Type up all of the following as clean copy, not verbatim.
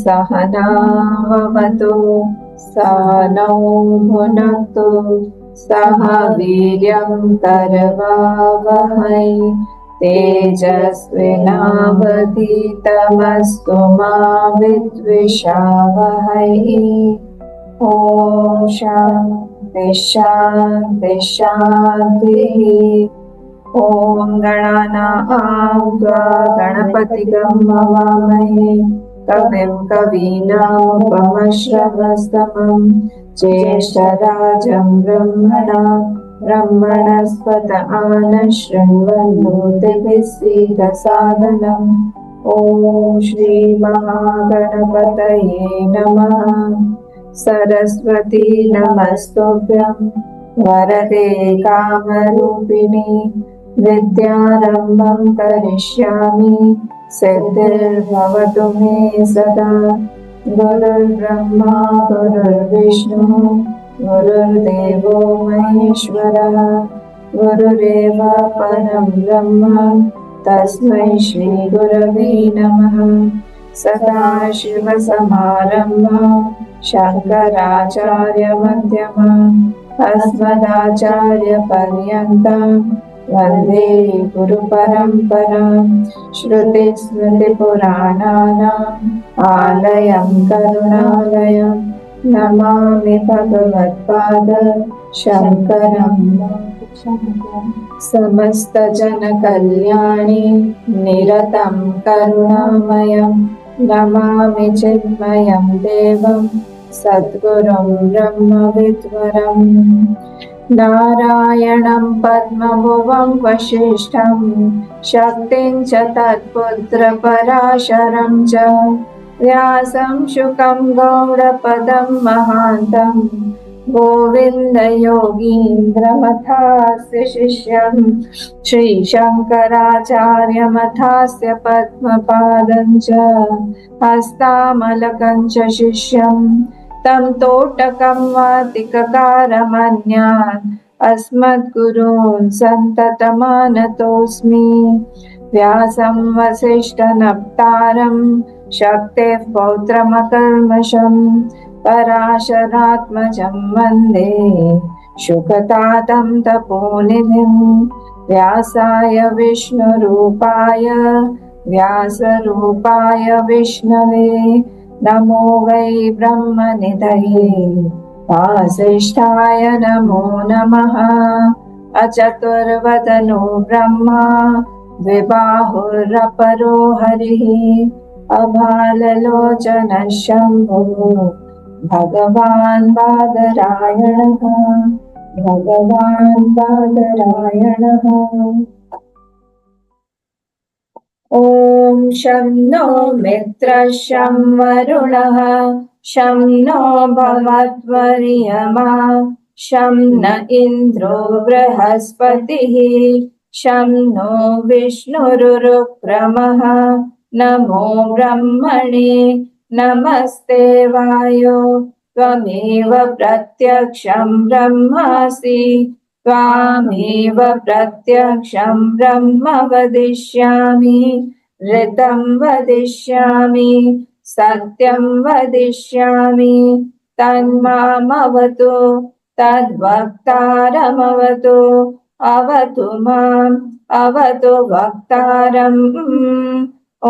सहनाववतु सहनौ भुनक्तु सह वीर्यं करवावहै तेजस्विनावधीतमस्तु मा विद्विषावहै। ॐ शान्ति शान्ति शान्तिः। ॐ गणानां त्वा गणपतिगं हवामहे कविं कवीनामुपमश्रवस्तमं ज्येष्ठराजं ब्रह्मणस्पत आनशृण्वन्नोतिभिः सीदसादनम्। ॐ श्रीमहागणपतये नमः। सरस्वती नमस्तुभ्यं वरदे कामरूपिणि विद्यारम्भं करिष्यामि सिद्धिर्भवतु मे सदा। गुरुर्ब्रह्मा गुरुर्विष्णु गुरुर्देवो महेश्वरः गुरुरेव परं ब्रह्म तस्मै श्री गुरवे नमः। सदाशिवसमारम्भां शङ्कराचार्यमध्यमाम् अस्मदाचार्यपर्यन्तां वन्दे गुरुपरम्पराम्। श्रुतिस्मृतिपुराणानाम् आलयं करुणालयं नमामि भगवत्पाद शङ्करम्। समस्तजनकल्याणे निरतं करुणामयं नमामि चिन्मयं देवं सद्गुरुं ब्रह्मविद्वरम्। नारायणं पद्मभुवं वसिष्ठं शक्तिं च तत्पुत्रपराशरं च व्यासं शुकं गौडपदं महान्तं गोविन्दयोगीन्द्रमथास्य शिष्यं श्रीशङ्कराचार्यमथास्य पद्मपादं च हस्तामलकं च शिष्यं तं तोटकं वातिककारमन्यान् अस्मद्गुरून् सन्ततमानतोऽस्मि। व्यासं वसिष्ठनप्तारं शक्तेः पौत्रमकल्मषम् पराशरात्मजं वन्दे शुकतातं तपोनिधिं। व्यासाय विष्णुरूपाय विष्णवे नमो वै ब्रह्मनिधये वासिष्ठाय नमो नमः। अचतुर्वदनो ब्रह्मा द्विबाहुरपरो हरिः अभाललोचनः शम्भुः भगवान् बादरायणः। ॐ शं नो मित्रः शं वरुणः शं नो भवद्वर्यमा शं न इन्द्रो बृहस्पतिः शं नो विष्णुरुक्रमः। नमो ब्रह्मणे नमस्ते वायो त्वमेव प्रत्यक्षं ब्रह्मासि त्वामेव प्रत्यक्षं ब्रह्म वदिष्यामि। ऋतं वदिष्यामि सत्यं वदिष्यामि तन्मामवतु तद्वक्तारमवतु अवतु माम् अवतु वक्तारम्। ॐ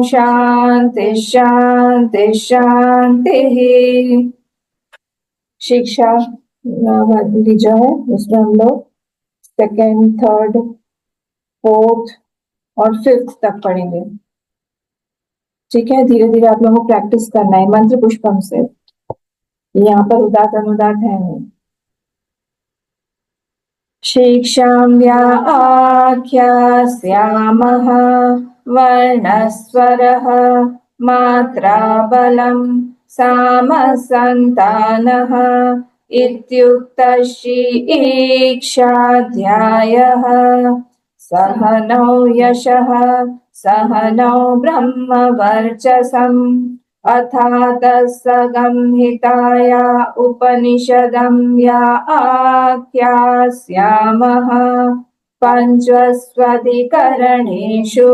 शान्ति शान्ति शान्तिः। शिक्षा वाली जो है उसमें हम लोग सेकेंड, थर्ड, फोर्थ और फिफ्थ तक पढ़ेंगे। ठीक है, धीरे धीरे आप लोगों को प्रैक्टिस करना है मंत्र पुष्पम से। यहाँ पर उदात अनुदात है नहीं। शिक्षां व्याख्यास्यामः वर्णस्वरः मात्राबलं सामसन्तानः इत्युक्तः ईक्षाध्यायः। सहनौ यशः सहनौ ब्रह्मवर्चसम् अथातस्संहिताया उपनिषदं व्याख्यास्यामः। पञ्चस्वधिकरणेषु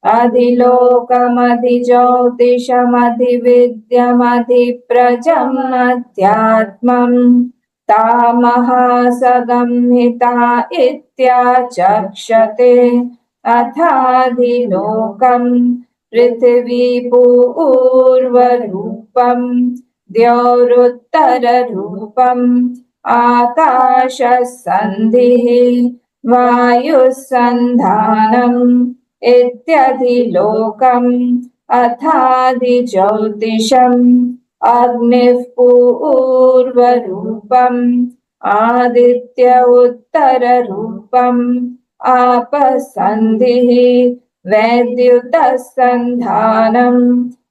अधिलोकमधिज्योतिषमधिविद्यमधिप्रजम् अध्यात्मम् तामहासगम्हिता इत्याचक्षते अथाधिलोकम् पृथिवीपूर्वरूपम् द्यौरुत्तररूपम् आकाशः सन्धिः वायुः सन्धानम् इत्यधिलोकम् अथाधिज्योतिषम् अग्निः पूर्वरूपम् आदित्य उत्तररूपम् आपः सन्धिः वैद्युतः सन्धानम्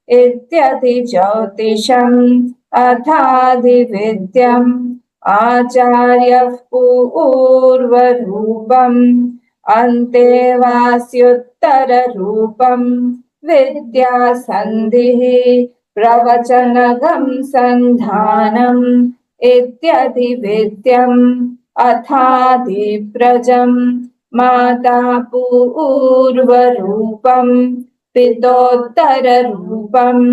इत्यधिज्योतिषम् अथाधिविद्यम् आचार्यः पूर्वरूपम् अन्तेवास्युत्तररूपम् विद्या सन्धिः प्रवचनगम् सन्धानम् इत्यधिविद्यम् अथाधिप्रजम् माता पूर्वरूपम् पितोत्तररूपम्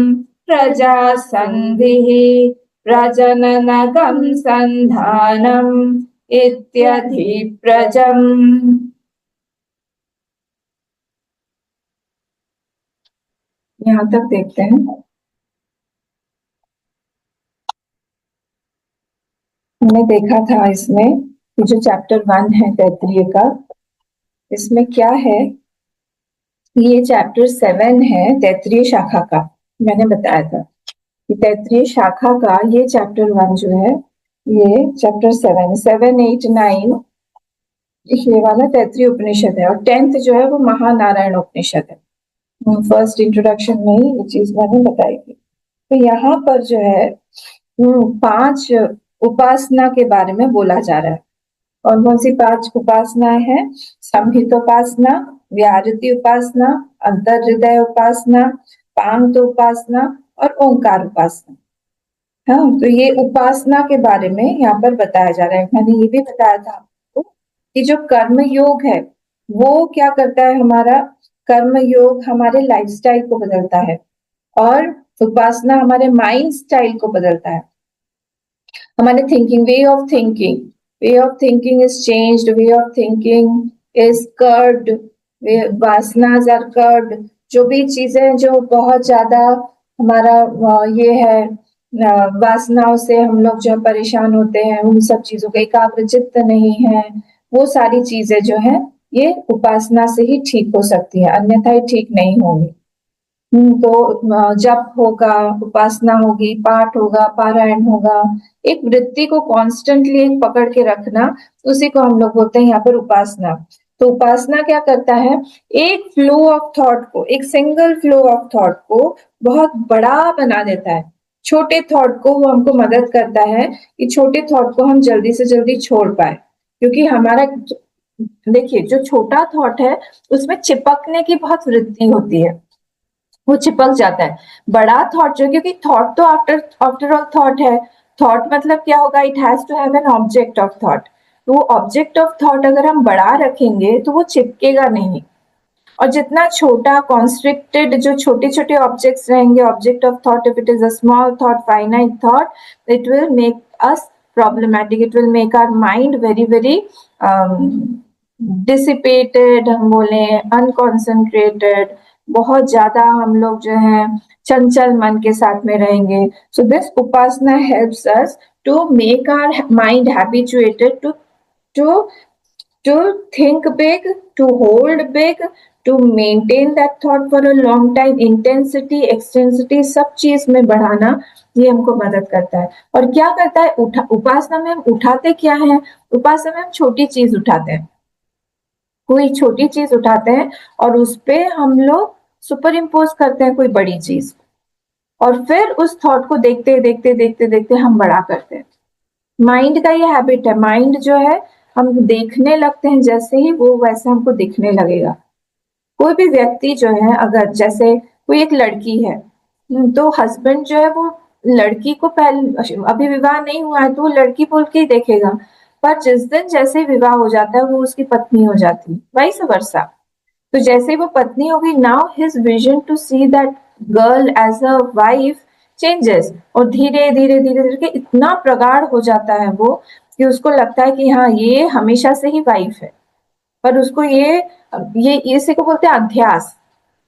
प्रजा सन्धिः प्रजननगम् सन्धानम् इत्यधिप्रजम्। यहाँ तक देखते हैं। हमने देखा था इसमें कि जो चैप्टर 1 है तैत्तिरीय का, इसमें क्या है, ये चैप्टर 7 है तैत्तिरीय शाखा का। मैंने बताया था कि तैत्तिरीय शाखा का ये चैप्टर 1 जो है, ये चैप्टर 7, 7, 8, 9 ये वाला तैत्तिरीय उपनिषद है, और 10th जो है वो महानारायण उपनिषद है। फर्स्ट इंट्रोडक्शन में ही ये चीज मैंने बताई थी। तो यहाँ पर जो है 5 उपासना के बारे में बोला जा रहा है। कौन कौन सी 5 उपासनाएं हैं? संहितोपासना, व्याहृति उपासना, अंतर्हृदय उपासना, पांत उपासना और ओंकार उपासना। हाँ, तो ये उपासना के बारे में यहाँ पर बताया जा रहा है। मैंने ये भी बताया था आपको कि जो कर्म योग है वो क्या करता है, हमारा कर्म योग हमारे लाइफस्टाइल को बदलता है, और उपासना हमारे माइंड स्टाइल को बदलता है। हमारे thinking, way of thinking is changed, way of thinking is curved, वासनास आर कर्व्ड। जो भी चीजें जो बहुत ज्यादा हमारा ये है, वासनाओं से हम लोग जो परेशान होते हैं, उन सब चीजों का एकाग्रचित्त नहीं है, वो सारी चीजें जो है ये उपासना से ही ठीक हो सकती है, अन्यथा ही ठीक नहीं होगी। तो जप होगा, उपासना होगी, पाठ होगा, पारायण होगा, एक वृत्ति को कॉन्स्टेंटली एक पकड़ के रखना, उसी को हम लोग बोलते हैं यहाँ पर उपासना। तो उपासना क्या करता है, एक फ्लो ऑफ थॉट को, एक सिंगल फ्लो ऑफ थॉट को बहुत बड़ा बना देता है। छोटे थॉट को वो हमको मदद करता है कि छोटे थॉट को हम जल्दी से जल्दी छोड़ पाए, क्योंकि हमारा देखिए जो छोटा थॉट है उसमें चिपकने की बहुत वृत्ति होती है, वो चिपक जाता है। बड़ा थॉट जो, क्योंकि थॉट तो आफ्टर ऑल थॉट है, थॉट मतलब क्या होगा, it has to have an object of thought. तो वो ऑब्जेक्ट ऑफ थॉट अगर हम बड़ा रखेंगे तो वो चिपकेगा नहीं, और जितना छोटा कॉन्स्ट्रिक्टेड जो छोटे छोटे ऑब्जेक्ट्स रहेंगे, object of thought, if it is a small thought, finite thought, it will make us problematic, it will make our mind very very dissipated, हम बोले अनकॉन्सेंट्रेटेड, बहुत ज्यादा हम लोग जो है चंचल मन के साथ में रहेंगे। So this upasana helps us to make our mind habituated to think big, to hold big, to maintain that thought for a long time, intensity, extensity सब चीज में बढ़ाना ये हमको मदद करता है। और क्या करता है, उपासना में हम उठाते क्या है, उपासना में हम छोटी चीज उठाते हैं, कोई छोटी चीज उठाते हैं और उस पे हम लोग सुपर इम्पोज करते हैं कोई बड़ी चीज, और फिर उस थॉट को देखते देखते देखते देखते हम बड़ा करते हैं। माइंड का ये हैबिट है, माइंड जो है हम देखने लगते हैं जैसे ही वो वैसे हमको दिखने लगेगा। कोई भी व्यक्ति जो है, अगर जैसे कोई एक लड़की है, तो हस्बैंड जो है वो लड़की को पहले, अभी विवाह नहीं हुआ है तो वो लड़की बोल के ही देखेगा, पर जिस दिन जैसे विवाह हो जाता है वो उसकी पत्नी हो जाती है, वाइस वर्सा। तो जैसे वो पत्नी होगी, now his vision to see that girl as a wife changes, और धीरे धीरे धीरे धीरे इतना प्रगाढ़ हो जाता है वो कि उसको लगता है कि हाँ ये हमेशा से ही वाइफ है। पर उसको ये इसी को बोलते हैं अध्यास।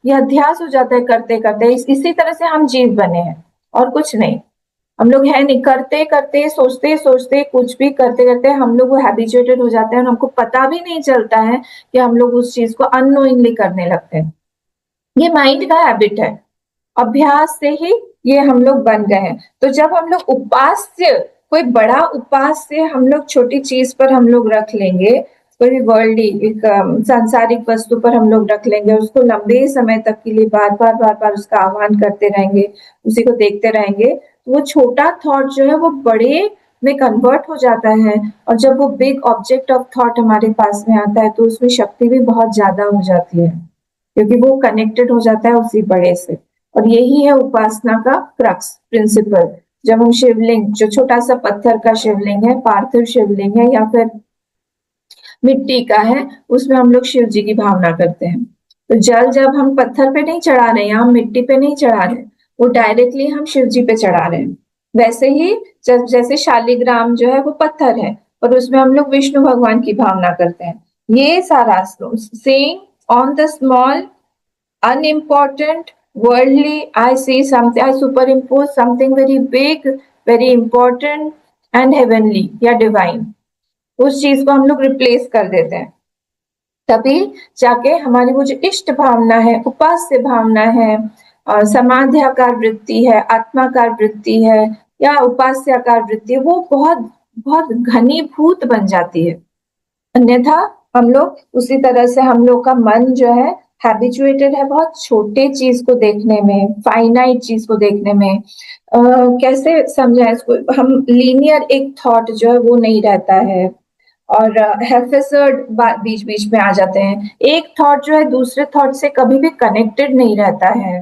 ये अध्यास हो जाता है करते करते, इसी तरह से हम जीव बने हैं और कुछ नहीं। हम लोग है नहीं, करते करते सोचते सोचते कुछ भी करते करते हम लोग वो हैबिचुएटेड हो जाते हैं और हमको पता भी नहीं चलता है कि हम लोग उस चीज को अननोइंगली करने लगते हैं। ये माइंड का हैबिट है, अभ्यास से ही ये हम लोग बन गए हैं। तो जब हम लोग उपास्य, कोई बड़ा उपास्य हम लोग छोटी चीज पर हम लोग रख लेंगे, कोई भी वर्ल्डली एक सांसारिक वस्तु पर हम लोग रख लेंगे, उसको लंबे समय तक के लिए बार बार उसका आह्वान करते रहेंगे, उसी को देखते रहेंगे, तो वो छोटा थॉट जो है वो बड़े में कन्वर्ट हो जाता है। और जब वो बिग ऑब्जेक्ट ऑफ थॉट हमारे पास में आता है तो उसमें शक्ति भी बहुत ज्यादा हो जाती है, क्योंकि वो कनेक्टेड हो जाता है उसी बड़े से। और यही है उपासना का क्रक्स प्रिंसिपल। जब हम शिवलिंग, जो छोटा सा पत्थर का शिवलिंग है, पार्थिव शिवलिंग है या फिर मिट्टी का है, उसमें हम लोग शिव जी की भावना करते हैं। तो जल जब हम पत्थर पे नहीं चढ़ा रहे हैं, हम मिट्टी पे नहीं चढ़ा रहे, वो डायरेक्टली हम शिव जी पे चढ़ा रहे हैं। वैसे ही जब जैसे शालिग्राम जो है वो पत्थर है, और उसमें हम लोग विष्णु भगवान की भावना करते हैं। ये सारा saying on the small unimportant worldly, I see something, I superimpose something very big, very important and heavenly या divine, उस चीज को हम लोग रिप्लेस कर देते हैं। तभी जाके हमारी वो जो इष्ट भावना है, उपास्य भावना है, समाध्याकार वृत्ति है, आत्माकार वृत्ति है या उपास्याकार वृत्ति है, वो बहुत बहुत घनीभूत बन जाती है। अन्यथा हम लोग उसी तरह से, हम लोग का मन जो है हैबिचुएटेड है बहुत छोटे चीज को देखने में, फाइनाइट चीज को देखने में। कैसे समझाएं इसको, हम लीनियर एक थॉट जो है वो नहीं रहता है, और हेफेजर्ड बीच बीच में आ जाते हैं। एक थॉट जो है दूसरे थॉट से कभी भी कनेक्टेड नहीं रहता है,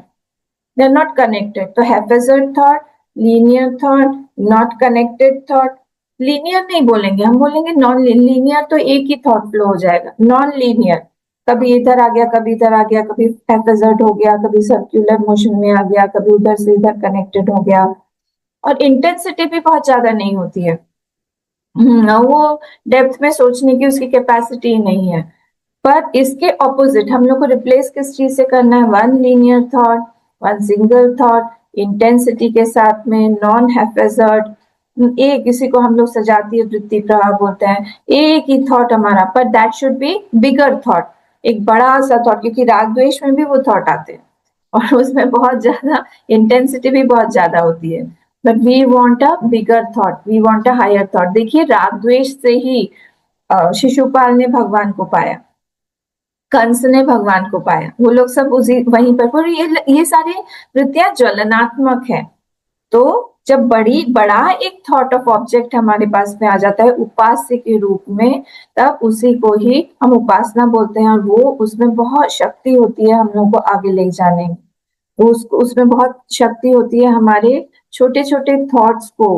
दे आर नॉट कनेक्टेड। तो haphazard thought, linear thought, not connected thought. Linear नहीं बोलेंगे, हम बोलेंगे नॉन लीनियर, तो एक ही थॉट फ्लो हो जाएगा। नॉन लीनियर, कभी इधर आ गया, कभी इधर आ गया, कभी हैफेजर्ड हो गया, कभी सर्कुलर मोशन में आ गया, कभी उधर से इधर कनेक्टेड हो गया। और इंटेंसिटी भी बहुत ज्यादा नहीं होती है। वो डेप्थ में सोचने की उसकी कैपेसिटी नहीं है। पर इसके ऑपोजिट हम लोग को रिप्लेस किस चीज से करना है? One linear thought, one single thought, intensity के साथ में, नॉन हैफेजर्ड। एक किसी को हम लोग सजातीय वृत्ति प्रभाव बोलते हैं, एक ही थॉट हमारा, पर that should be bigger thought, एक बड़ा सा थॉट, क्योंकि राग द्वेष में भी वो थॉट आते हैं और उसमें बहुत ज्यादा इंटेंसिटी भी बहुत ज्यादा होती है। But we want a bigger thought, we want a higher thought. देखिए राग द्वेष से ही शिशुपाल ने भगवान को पाया, कंस ने भगवान को पाया, वो लोग सब उसी वहीं पर ये सारे वृत्तियां ज्वलनात्मक है। तो जब बड़ा एक थॉट ऑफ ऑब्जेक्ट हमारे पास में आ जाता है उपास्य के रूप में, तब उसी को ही हम उपासना बोलते हैं, और वो उसमें बहुत शक्ति होती है हम लोग को आगे ले जाने में। तो उसमें बहुत शक्ति होती है हमारे छोटे छोटे थॉट्स को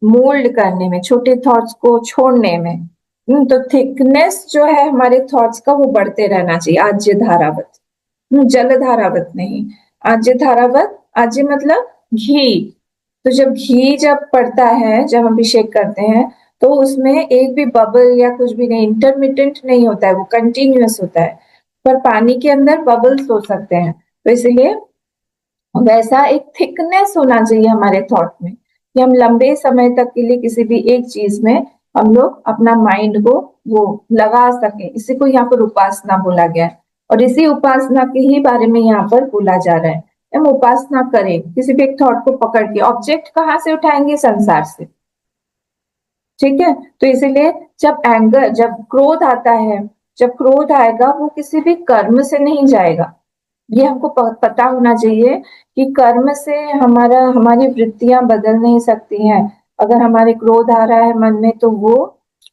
मोल्ड करने में, छोटे थॉट्स को छोड़ने में। तो थिकनेस जो है हमारे थॉट्स का वो बढ़ते रहना चाहिए, आज्य धारावत, जल धारावत नहीं, आज्य धारावत। आज्य मतलब घी। तो जब घी जब पड़ता है, जब हम अभिषेक करते हैं, तो उसमें एक भी बबल या कुछ भी नहीं, इंटरमिटेंट नहीं होता है, वो कंटिन्यूअस होता है। पर पानी के अंदर बबल्स हो सकते हैं, तो इसलिए वैसा एक थिकनेस होना चाहिए हमारे थॉट में, कि हम लंबे समय तक के लिए किसी भी एक चीज में हम लोग अपना माइंड को वो लगा सके। इसी को यहाँ पर उपासना बोला गया है, और इसी उपासना के ही बारे में यहाँ पर बोला जा रहा है। हम उपासना करें, किसी भी एक थॉट को पकड़ के, ऑब्जेक्ट कहाँ से उठाएंगे? संसार से। ठीक है, तो इसीलिए जब एंगर, जब क्रोध आता है, जब क्रोध आएगा वो किसी भी कर्म से नहीं जाएगा। ये हमको पता होना चाहिए कि कर्म से हमारी वृत्तियां बदल नहीं सकती हैं। अगर हमारे क्रोध आ रहा है मन में, तो वो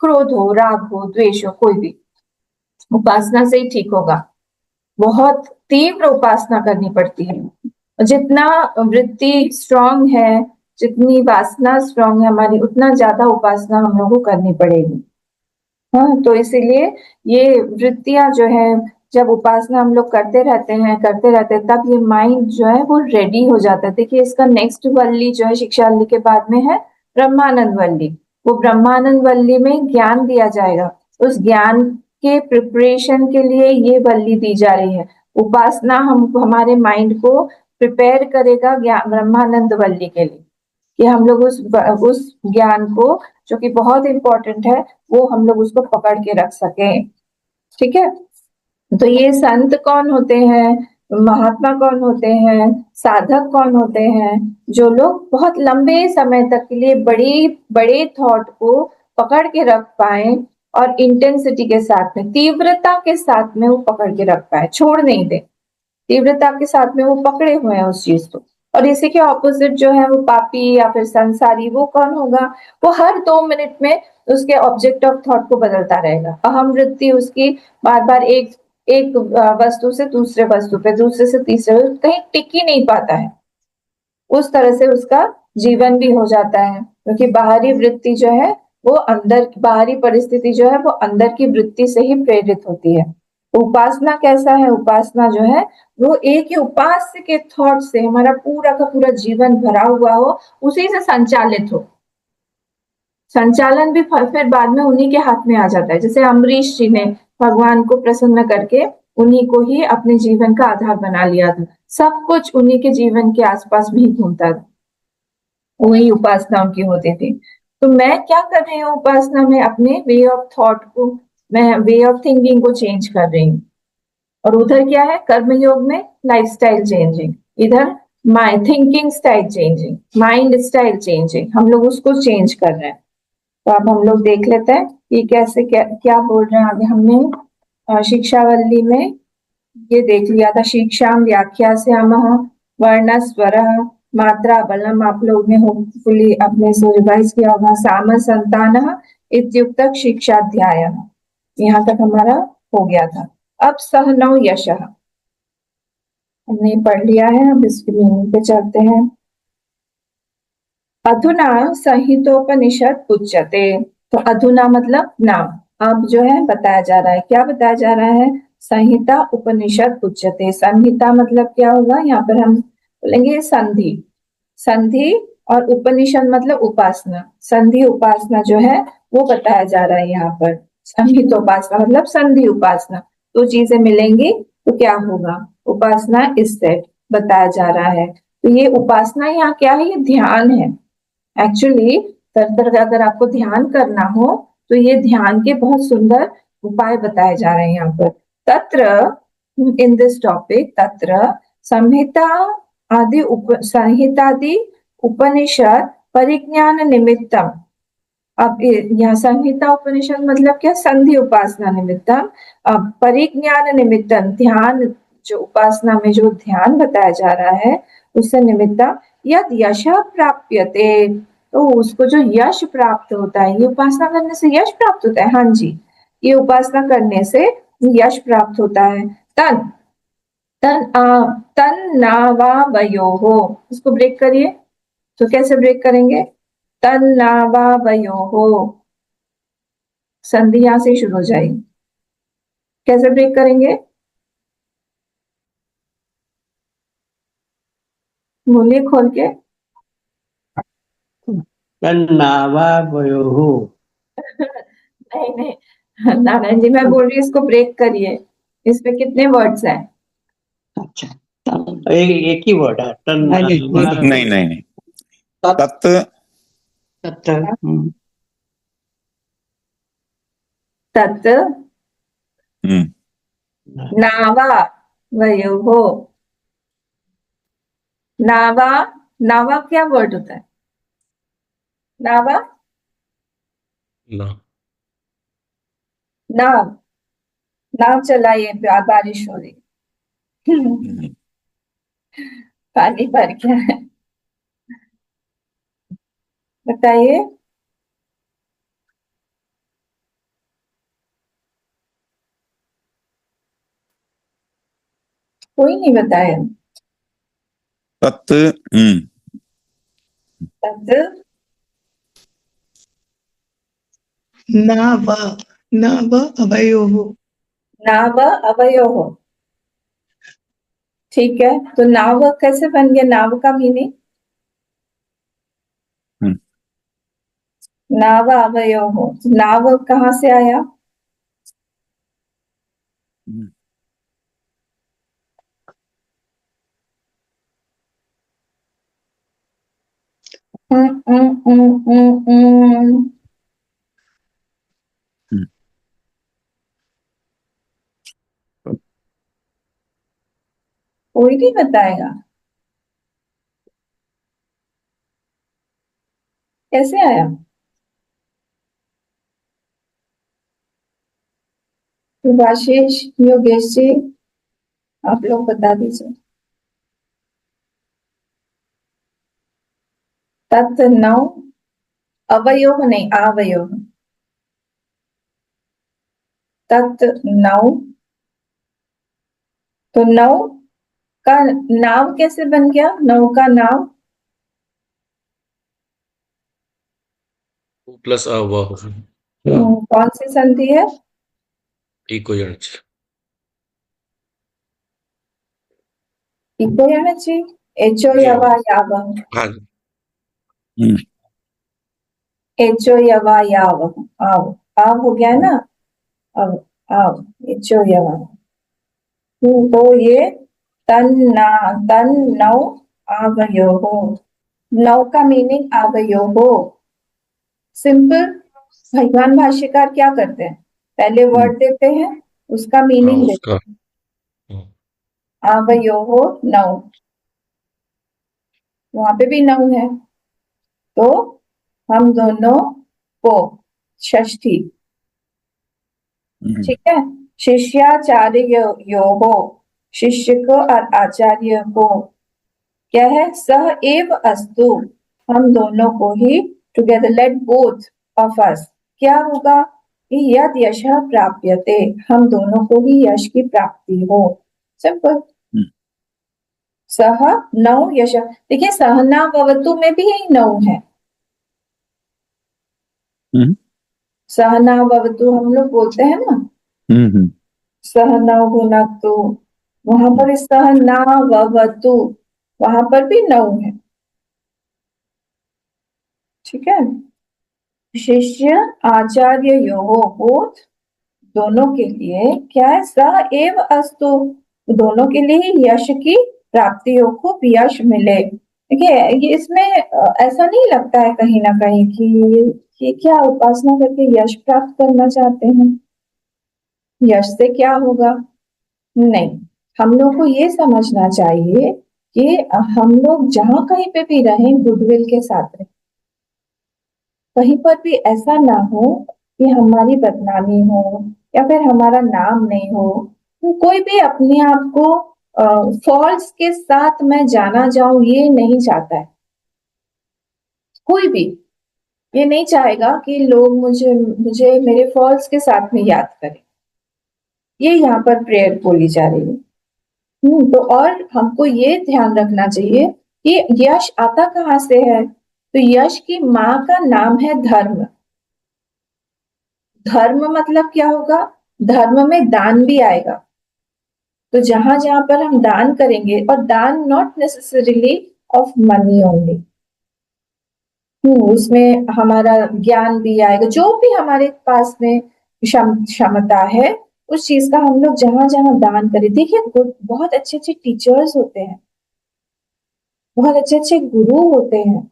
क्रोध हो, राग हो, द्वेष हो, कोई भी उपासना से ही ठीक होगा। बहुत तीव्र उपासना करनी पड़ती है। जितना वृत्ति स्ट्रांग है, जितनी वासना स्ट्रांग है हमारी, उतना ज्यादा उपासना हम लोगों को करनी पड़ेगी। हाँ, तो इसीलिए ये वृत्तियां जो है, जब उपासना हम लोग करते रहते हैं तब ये माइंड जो है वो रेडी हो जाता है। देखिए इसका नेक्स्ट वल्ली जो है शिक्षा वल्ली के बाद में है ब्रह्मानंद वल्ली। वो ब्रह्मानंद वल्ली में ज्ञान दिया जाएगा, उस ज्ञान के प्रिपरेशन के लिए ये वल्ली दी जा रही है। उपासना हम हमारे माइंड को प्रिपेयर करेगा ब्रह्मानंद वल्ली के लिए, कि हम लोग उस ज्ञान को जो कि बहुत इंपॉर्टेंट है वो हम लोग उसको पकड़ के रख सके। ठीक है, तो ये संत कौन होते हैं, महात्मा कौन होते हैं, साधक कौन होते हैं, जो लोग बहुत लंबे समय तक के लिए बड़ी बड़े थॉट को पकड़ के रख पाए और इंटेंसिटी के साथ में, तीव्रता के साथ में वो पकड़ के रख पाए, छोड़ नहीं दे, तीव्रता के साथ में वो पकड़े हुए हैं उस चीज को। और इसी के ऑपोजिट जो है वो पापी या फिर संसारी, वो कौन होगा, वो हर 2 मिनट में उसके ऑब्जेक्ट ऑफ थॉट को बदलता रहेगा, अहम वृत्ति उसकी बार बार एक एक वस्तु से दूसरे वस्तु पे, दूसरे से तीसरे, कहीं टिक ही नहीं पाता है। उस तरह से उसका जीवन भी हो जाता है, क्योंकि बाहरी वृत्ति जो है वो अंदर, बाहरी परिस्थिति जो है वो अंदर की वृत्ति से ही प्रेरित होती है। तो उपासना कैसा है, उपासना जो है वो एक ही उपास्य के थॉट से हमारा पूरा का पूरा जीवन भरा हुआ हो, उसी से संचालित हो। संचालन भी फिर बाद में उन्हीं के हाथ में आ जाता है। जैसे अम्बरीश जी ने भगवान को प्रसन्न करके उन्हीं को ही अपने जीवन का आधार बना लिया था, सब कुछ उन्हीं के जीवन के आसपास भी घूमता था, वही उपासना उनकी होती थी। तो मैं क्या कर रही हूँ उपासना में, अपने वे ऑफ थॉट को, मैं वे ऑफ थिंकिंग को चेंज कर रही हूँ। और उधर क्या है, कर्म योग में लाइफस्टाइल चेंजिंग, इधर my thinking style changing, mind style changing, हम लोग उसको चेंज कर रहे हैं। तो अब हम लोग देख लेते हैं कि कैसे क्या बोल रहे हैं आगे। हमने शिक्षावल्ली में ये देख लिया था, शिक्षाम व्याख्या से हम वर्ण स्वर मात्रा बलम, आप लोग ने होपफुली अपने से रिवाइज किया होगा। साम संतान इत्युक्त शिक्षाध्याय, यहाँ तक हमारा हो गया था। अब सहनौ यशः हमने पढ़ लिया है, अब इसकी मीनिंग पे चलते हैं। अधुना संहितोपनिषद उच्यते, तो अधुना मतलब नाम, अब जो है बताया जा रहा है, क्या बताया जा रहा है, संहिता उपनिषद उच्यते। संहिता मतलब क्या होगा, यहाँ पर हम बोलेंगे संधि, संधि, और उपनिषद मतलब उपासना, संधि उपासना जो है वो बताया जा रहा है यहाँ पर। संहित उपासना मतलब संधि उपासना, दो चीजें मिलेंगी तो क्या होगा, उपासना, इससे बताया जा रहा है। तो ये उपासना यहाँ क्या है, ये ध्यान है। एक्चुअली तरह अगर आपको ध्यान करना हो तो ये ध्यान के बहुत सुंदर उपाय बताए जा रहे हैं यहाँ पर। तत्र, इन दिस टॉपिक, तत्र संहिता आदि संहितादि उपनिषद परिज्ञान निमित्तम। अब यहाँ संहिता उपनिषद मतलब क्या, संधि उपासना निमित्तम। अब परिज्ञान निमित्तम, ध्यान, जो उपासना में जो ध्यान बताया जा रहा है उससे निमित्तम, यद यश प्राप्यते, तो उसको जो यश प्राप्त होता है, ये उपासना करने से यश प्राप्त होता है, हाँ जी, ये उपासना करने से यश प्राप्त होता है। तन तन तन नावावयोः, इसको ब्रेक करिए, तो कैसे ब्रेक करेंगे, तन नावावयोः, संधि यहाँ से शुरू हो जाएगी, कैसे ब्रेक करेंगे, बोलिए खोल के। तन्नावावयोः। नहीं नहीं नारायण जी, मैं बोल रही हूँ इसको ब्रेक करिए, इसमें कितने वर्ड्स हैं। अच्छा, एक ही वर्ड है, नहीं नहीं नहीं, तत् तत् नावा वयोः, नावा, नावा क्या वर्ड होता है, नावा, नाव, नाव चलाइए, बारिश हो रही पानी भर गया है, बताइए। कोई नहीं बताया। तत् तत् नाव अवयोः, नाव अवयोः। ठीक है, तो नाव कैसे बन गया? नाव का मीनिंग हम्म। नाव अवयोः। नाव कहाँ से आया? हम्म। उम, उम, उम, उम, उम। हम्म। कोई नहीं बताएगा? कैसे आया? सुभाषिश, योगेश जी, आप लोग बता दीजिए। तत् नौ अवयोः नहीं, आवयोः। तत् नौ, तो नौ का नाव कैसे बन गया? नौ का नाव प्लस अ कौन सी संधि है? इको यूनिट्स इको यानी एचो यवा याव। हाँ हम्म। एचो यवा याव, आव। आव हो गया ना? अब आव, एचो यवा। तो ये तन नौ आवयोः। नौ का मीनिंग आवयोः। सिंपल। भगवान भाष्यकार क्या करते हैं? पहले वर्ड देते हैं, उसका हाँ मीनिंग देते उसका हैं। आवयोः नौ, वहां पे भी नौ है, तो हम दोनों को षष्ठी। हम्म। ठीक है। शिष्याचार्य योहो, शिष्य को और आचार्य को क्या है? सह एव अस्तु, हम दोनों को ही, together, let both of us क्या होगा? कि यद यशः प्राप्यते, हम दोनों को ही यश की प्राप्ति हो। सिंपल। हम्म। सह नौ यश, देखिए सहना भवतु में भी यही नौ है। हम्म। सहना भवतु हम लोग बोलते हैं ना, हम्म। सहनौ भुनक्तु, वहां पर सहना भवतु, वहां पर भी नौ है। ठीक है। शिष्य आचार्य योः, बोथ, दोनों के लिए क्या है? स एव अस्तु, दोनों के लिए ही यश की प्राप्ति हो, खूब यश मिले। देखिए ये इसमें ऐसा नहीं लगता है कहीं ना कहीं कि ये क्या उपासना करके यश प्राप्त करना चाहते हैं? यश से क्या होगा? नहीं, हम लोग को ये समझना चाहिए कि हम लोग जहां कहीं पे भी रहें, गुडविल के साथ रहें। कहीं पर भी ऐसा ना हो कि हमारी बदनामी हो या फिर हमारा नाम नहीं हो। तो कोई भी अपने आप को फॉल्स के साथ मैं जाना जाऊं, ये नहीं चाहता है। कोई भी ये नहीं चाहेगा कि लोग मुझे मुझे मेरे फॉल्स के साथ में याद करें। ये यहाँ पर प्रेयर बोली जा रही है। तो और हमको ये ध्यान रखना चाहिए कि यश आता कहाँ से है? तो यश की माँ का नाम है धर्म। धर्म मतलब क्या होगा? धर्म में दान भी आएगा। तो जहां जहां पर हम दान करेंगे, और दान not necessarily of money only, उसमें हमारा ज्ञान भी आएगा, जो भी हमारे पास में क्षमता है, उस चीज का हम लोग जहां जहां दान करें। देखिए बहुत अच्छे अच्छे टीचर्स होते हैं, बहुत अच्छे अच्छे गुरु होते हैं,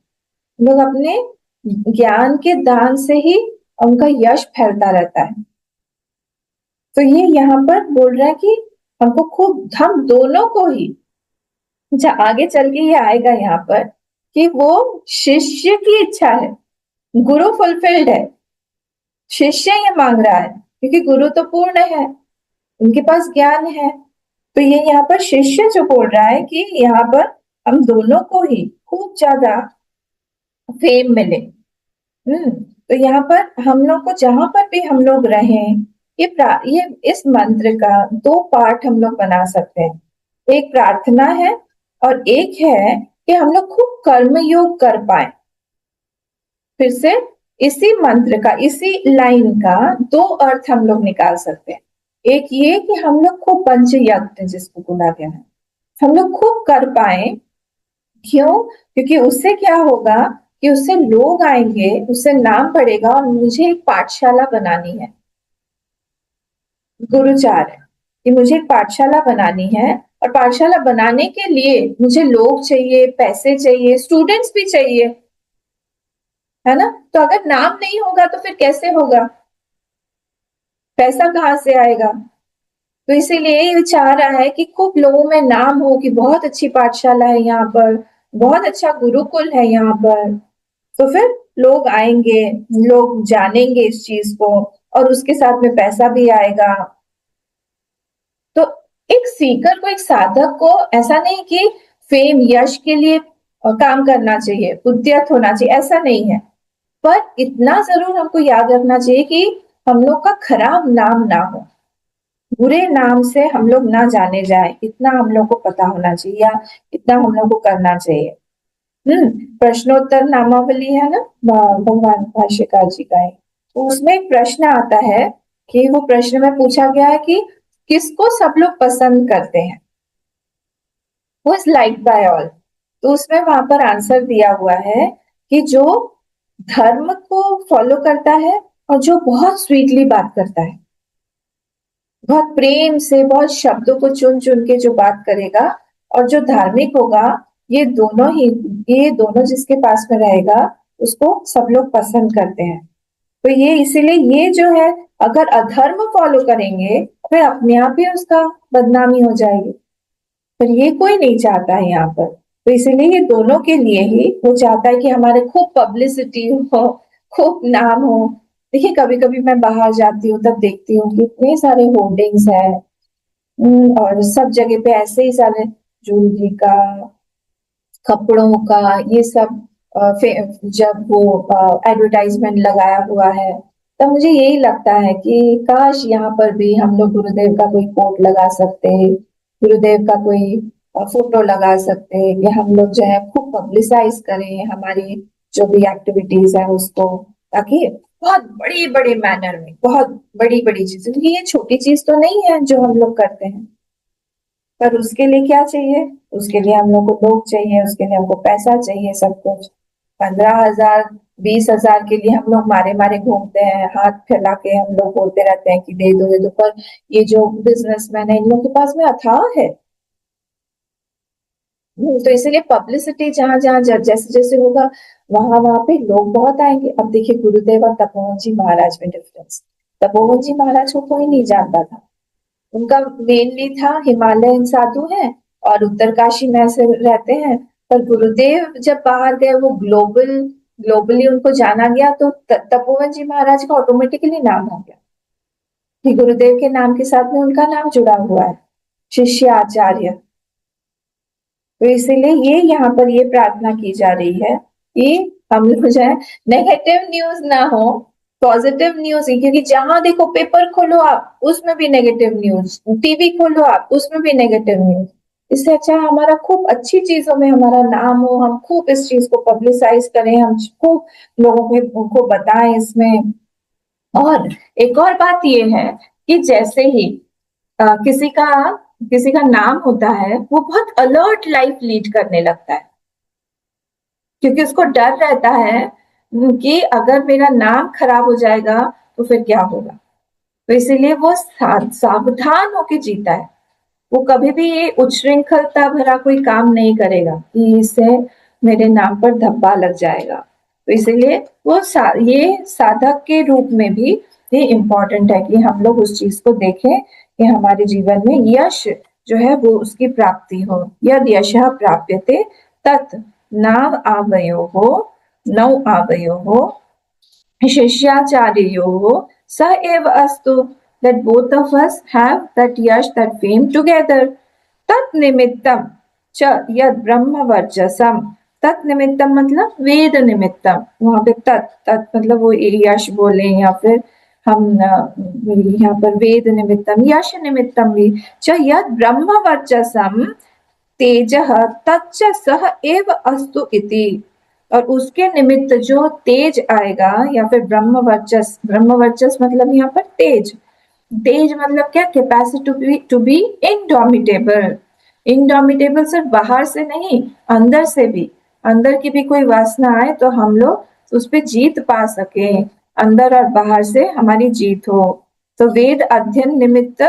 लोग अपने ज्ञान के दान से ही उनका यश फैलता रहता है। तो ये यहाँ पर बोल रहा है कि हमको खूब, हम दोनों को ही, अच्छा आगे चल के ये आएगा यहाँ पर कि वो शिष्य की इच्छा है, गुरु फुलफिल्ड है, शिष्य ये मांग रहा है, क्योंकि गुरु तो पूर्ण है, उनके पास ज्ञान है। तो ये यहाँ पर शिष्य जो बोल रहा है कि यहाँ पर हम दोनों को ही खूब ज्यादा फेम मिले। तो यहाँ पर हम लोग को जहां पर भी हम लोग रहें, ये इस मंत्र का दो पार्ट हम लोग बना सकते हैं। एक प्रार्थना है, और एक है कि हम लोग खूब कर्म योग कर पाए। फिर से इसी मंत्र का, इसी लाइन का दो अर्थ हम लोग निकाल सकते हैं। एक ये कि हम लोग खूब पंच यज्ञ जिसको बोला गया है, हम लोग खूब कर पाए। क्यों? क्योंकि उससे क्या होगा कि उससे लोग आएंगे, उससे नाम बढ़ेगा, और मुझे एक पाठशाला बनानी है, गुरुचार है कि मुझे एक पाठशाला बनानी है, और पाठशाला बनाने के लिए मुझे लोग चाहिए, पैसे चाहिए, स्टूडेंट्स भी चाहिए, है ना? तो अगर नाम नहीं होगा तो फिर कैसे होगा? पैसा कहाँ से आएगा? तो इसीलिए ये चाह रहा है कि खूब लोगों में नाम हो कि बहुत अच्छी पाठशाला है यहाँ पर, बहुत अच्छा गुरुकुल है यहाँ पर। तो फिर लोग आएंगे, लोग जानेंगे इस चीज को, और उसके साथ में पैसा भी आएगा। तो एक सीकर को, एक साधक को ऐसा नहीं कि फेम यश के लिए काम करना चाहिए, उद्यत होना चाहिए, ऐसा नहीं है। पर इतना जरूर हमको याद रखना चाहिए कि हम लोग का खराब नाम ना हो, बुरे नाम से हम लोग ना जाने जाए, इतना हम लोग को पता होना चाहिए, या इतना हम लोग को करना चाहिए। प्रश्नोत्तर नामावली है ना, भगवान भाष्यकार जी का है, तो उसमें एक प्रश्न आता है कि वो प्रश्न में पूछा गया है कि किसको सब लोग पसंद करते हैं, वो इज लाइक बाय ऑल। तो उसमें वहां पर आंसर दिया हुआ है कि जो धर्म को फॉलो करता है, और जो बहुत स्वीटली बात करता है, बहुत प्रेम से, बहुत शब्दों को चुन चुन के जो बात करेगा, और जो धार्मिक होगा, ये दोनों ही, ये दोनों जिसके पास में रहेगा उसको सब लोग पसंद करते हैं। तो ये इसीलिए ये जो है, अगर अधर्म फॉलो करेंगे फिर अपने आप ही उसका बदनामी हो जाएगी, पर ये कोई नहीं चाहता है यहाँ पर। तो इसीलिए ये दोनों के लिए ही वो चाहता है कि हमारे खूब पब्लिसिटी हो, खूब नाम हो। देखिए कभी कभी मैं बाहर जाती हूँ तब देखती हूँ कि इतने सारे होर्डिंग्स हैं, और सब जगह पे ऐसे ही सारे ज्वेलरी का, कपड़ों का, ये सब जब वो एडवर्टाइजमेंट लगाया हुआ है, तब मुझे यही लगता है कि काश यहाँ पर भी हम लोग गुरुदेव का कोई कोट लगा सकते, गुरुदेव का कोई फोटो लगा सकते हैं, कि हम लोग जो है खूब पब्लिसाइज करें हमारी जो भी एक्टिविटीज है उसको, ताकि बहुत बड़ी बड़ी मैनर में, बहुत बड़ी बड़ी चीजें, क्योंकि ये छोटी चीज तो नहीं है जो हम लोग करते हैं। पर उसके लिए क्या चाहिए? उसके लिए हम लोग को लोग चाहिए, उसके लिए हमको पैसा चाहिए, सब कुछ। 15,000, 20,000 के लिए हम लोग मारे मारे घूमते हैं, हाथ फैला के हम लोग बोलते रहते हैं कि दे दो दे दो, पर ये जो बिजनेसमैन है इन लोग के पास में अथाह है। तो इसीलिए पब्लिसिटी जहां जहां जैसे जैसे होगा, वहां वहां पे लोग बहुत आएंगे। अब देखिए गुरुदेव और तपोवन जी महाराज में डिफरेंस, तपोवन जी महाराज को कोई नहीं जानता था, उनका मेनली था हिमालयन साधु हैं और उत्तरकाशी में से रहते हैं। पर गुरुदेव जब बाहर गए, वो ग्लोबली उनको जाना गया, तो तपोवन जी महाराज का ऑटोमेटिकली नाम हो गया कि गुरुदेव के नाम के साथ में उनका नाम जुड़ा हुआ है, शिष्य आचार्य। तो इसीलिए ये यहाँ पर ये प्रार्थना की जा रही है कि हम लोग जो है नेगेटिव न्यूज ना हो, पॉजिटिव न्यूज ही, क्योंकि जहां देखो पेपर खोलो आप उसमें भी नेगेटिव न्यूज, टीवी खोलो आप उसमें भी नेगेटिव न्यूज। इससे अच्छा हमारा खूब अच्छी चीजों में हमारा नाम हो, हम खूब इस चीज को पब्लिसाइज करें, हम खूब लोगों को बताएं इसमें। और एक और बात ये है कि जैसे ही किसी का नाम होता है, वो बहुत अलर्ट लाइफ लीड करने लगता है, क्योंकि उसको डर रहता है कि अगर मेरा नाम खराब हो जाएगा तो फिर क्या होगा। तो इसीलिए वो सावधान होके जीता है, वो कभी भी ये उच्छृंखलता भरा कोई काम नहीं करेगा कि इससे मेरे नाम पर धब्बा लग जाएगा। तो इसीलिए ये साधक के रूप में भी ये इम्पोर्टेंट है कि हम लोग उस चीज को देखें कि हमारे जीवन में यश जो है वो उसकी प्राप्ति हो। यद यशः प्राप्यते तत् नाव आवयोः नौ आवयोः शिष्याचार्योः स एव अस्तु, that both of us have that yash, that fame together. tat nimittam च यद ब्रह्म वर्चसम, तत् निमित्तम मतलब वेद निमित्तम, वहां पे तत् मतलब वो यश बोले, या फिर हम यहाँ पर वेद निमित्तम, यश निमित्तम भी, च यद ब्रह्म वर्चसम तेजः तच्च सह एव अस्तु इति। और उसके निमित्त जो तेज आएगा, या फिर ब्रह्म वर्चस मतलब यहाँ पर तेज, तेज मतलब क्या, capacity to be indomitable. Indomitable सिर्फ बाहर से नहीं, अंदर से भी, अंदर की भी कोई वासना आए तो हम लोग उस पे जीत पा सके, अंदर और बाहर से हमारी जीत हो। तो वेद अध्ययन निमित्त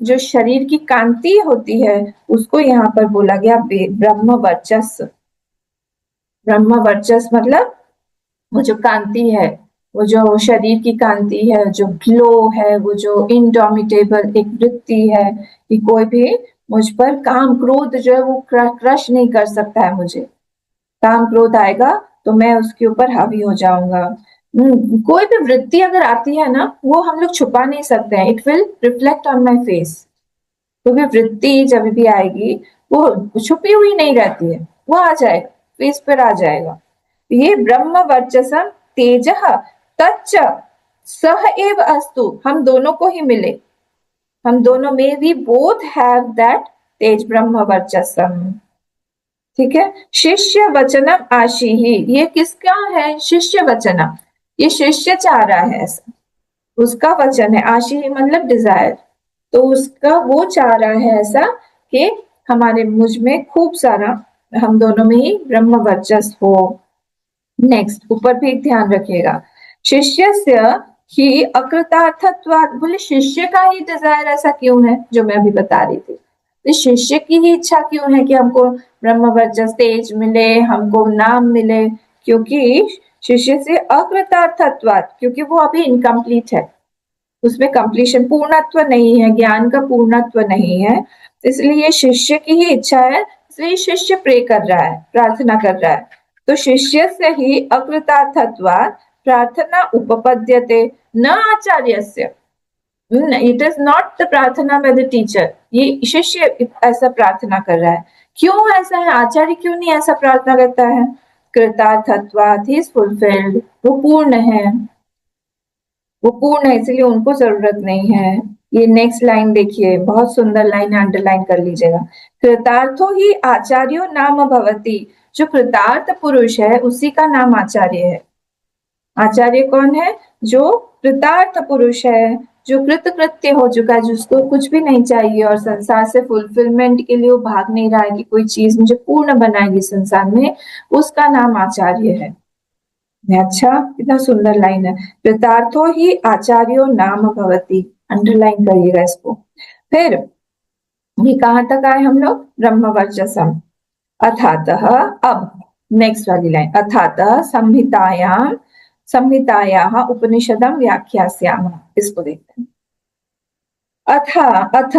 जो शरीर की कांति होती है उसको यहाँ पर बोला गया ब्रह्म वर्चस्व। ब्रह्म वर्चस्व मतलब वो जो कांति है, वो जो शरीर की कांति है, जो ग्लो है, वो जो इंडोमिटेबल एक वृत्ति है कि कोई भी मुझ पर काम क्रोध जो है वो क्रश नहीं कर सकता है मुझे। काम क्रोध आएगा तो मैं उसके ऊपर हावी हो जाऊंगा। कोई भी वृत्ति अगर आती है ना, वो हम लोग छुपा नहीं सकते हैं, it will reflect on my face. कोई भी वृत्ति जब भी आएगी वो छुपी हुई नहीं रहती है, वो आ जाएगा, फेस पर आ जाएगा। ये ब्रह्म वर्चसम तेज तच्च सह एव अस्तु, हम दोनों को ही मिले, हम दोनों में भी बोथ हैव दैट तेज ब्रह्म वर्चसम। ठीक है। शिष्य वचनम आशी ही, ये किसका है, शिष्य वचनम, ये शिष्य चाह रहा है ऐसा, उसका वचन है। आशी ही मतलब डिजायर, तो उसका वो चाह रहा है ऐसा कि हमारे मुझ में खूब सारा, हम दोनों में ही ब्रह्म वर्चस्व हो। नेक्स्ट ऊपर भी एक ध्यान रखिएगा, शिष्य से ही अकृतार्थत्वात्, बोले शिष्य का ही डिजायर ऐसा क्यों है, जो मैं अभी बता रही थी। तो शिष्य की ही इच्छा क्यों है कि हमको ब्रह्म वर्चस्व तेज मिले, हमको नाम मिले, क्योंकि शिष्य से अकृतार्थत्वात्, क्योंकि वो अभी इनकम्प्लीट है, उसमें कंप्लीशन पूर्णत्व नहीं है, ज्ञान का पूर्णत्व नहीं है, इसलिए शिष्य की ही इच्छा है, इसलिए शिष्य प्रे कर रहा है, प्रार्थना कर रहा है। तो शिष्य से ही अकृतार्थत्वात् प्रार्थना उपपद्यते न आचार्यस्य, इट इज नॉट द प्रार्थना बाय द टीचर, ये शिष्य ऐसा प्रार्थना कर रहा है। क्यों ऐसा है, आचार्य क्यों नहीं ऐसा प्रार्थना करता है, कृतार्थत्वात् ही इज फुलफिल्ड, वो पूर्ण है, वो पूर्ण है, इसलिए उनको जरूरत नहीं है। ये नेक्स्ट लाइन देखिए, बहुत सुंदर लाइन है, अंडरलाइन कर लीजिएगा। कृतार्थो ही आचार्यो नाम भवति, जो कृतार्थ पुरुष है उसी का नाम आचार्य है। आचार्य कौन है, जो कृतार्थ पुरुष है, जो कृतकृत्य हो चुका है, जिसको कुछ भी नहीं चाहिए और संसार से फुलफिलमेंट के लिए वो भाग नहीं रहा है कि कोई चीज मुझे पूर्ण बनाएगी संसार में, उसका नाम आचार्य है। अच्छा, कितना सुंदर लाइन है, कृतार्थो ही आचार्यो नाम भवति, अंडरलाइन करिएगा इसको। फिर ये कहां तक आए हम लोग, ब्रह्म वर्चसम। अथातः, अब नेक्स्ट वाली लाइन, अथातः संहितायां संहितायाः उपनिषदम व्याख्यास्यामः, इसको देखते हैं। अथ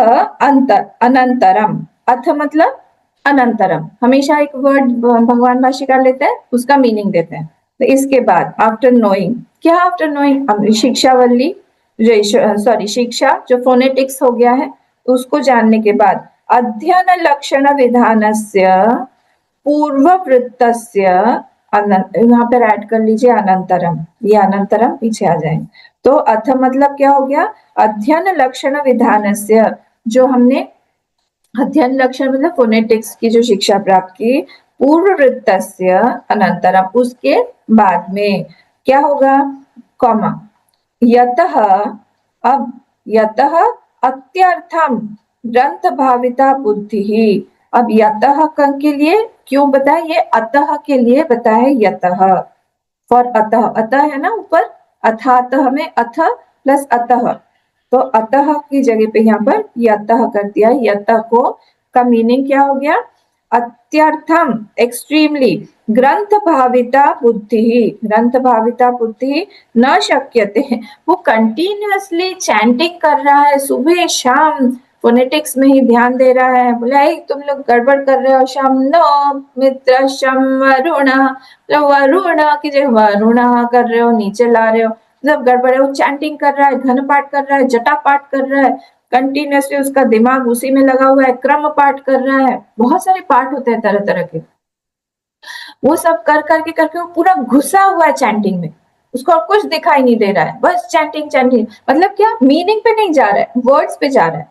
अनंतरम, अथ मतलब अनंतरम, हमेशा एक वर्ड भगवान भाष्यकार लेते हैं, उसका मीनिंग देते हैं। तो इसके बाद आफ्टर नोइंग, क्या आफ्टर नोइंग, शिक्षावल्ली जो शिक्षा जो फोनेटिक्स हो गया है, तो उसको जानने के बाद अध्ययन लक्षण विधानस्य पूर्ववृत्तस्य यहाँ पर ऐड कर लीजिए अनंतरम, ये अनंतरम पीछे आ जाएंगे। तो अथ मतलब क्या हो गया, अध्ययन लक्षण विधानस्य, जो हमने अध्ययन लक्षण मतलब फोनेटिक्स की जो शिक्षा प्राप्त की, पूर्ववृत्तस्य अनंतरम, उसके बाद में क्या होगा, कॉमा, यतः, अब यतः अत्यर्थम ग्रंथ भाविता बुद्धि ही, अब यतः के लिए क्यों बताए, ये अतः के लिए बताए, यतः फॉर अतः, अतः है ना ऊपर, अथातः में अथ प्लस अतः, तो अतः की जगह पे यहाँ पर यतः कर दिया। यतः को का मीनिंग क्या हो गया, अत्यर्थम एक्सट्रीमली, ग्रंथ भाविता बुद्धि, ग्रंथ भाविता बुद्धि न शक्यते, वो कंटिन्यूअसली चैंटिंग कर रहा है, सुबह शाम फोनेटिक्स में ही ध्यान दे रहा है, बोला तुम लोग गड़बड़ कर रहे हो, शम नो मित्र शम वरुण, वरुण की जगह वरुण कर रहे हो, नीचे ला रहे हो, मतलब गड़बड़ है। वो चैंटिंग कर रहा है, घन पाठ कर रहा है, जटा पाठ कर रहा है, कंटिन्यूअसली उसका दिमाग उसी में लगा हुआ है, क्रम पाठ कर रहा है, बहुत सारे पाठ होते हैं तरह तरह के, वो सब कर करके करके वो पूरा घुसा हुआ है चैंटिंग में, उसको और कुछ दिखाई नहीं दे रहा है, बस चैंटिंग चैंटिंग, मतलब क्या, मीनिंग पे नहीं जा रहा है, वर्ड्स पे जा रहा है,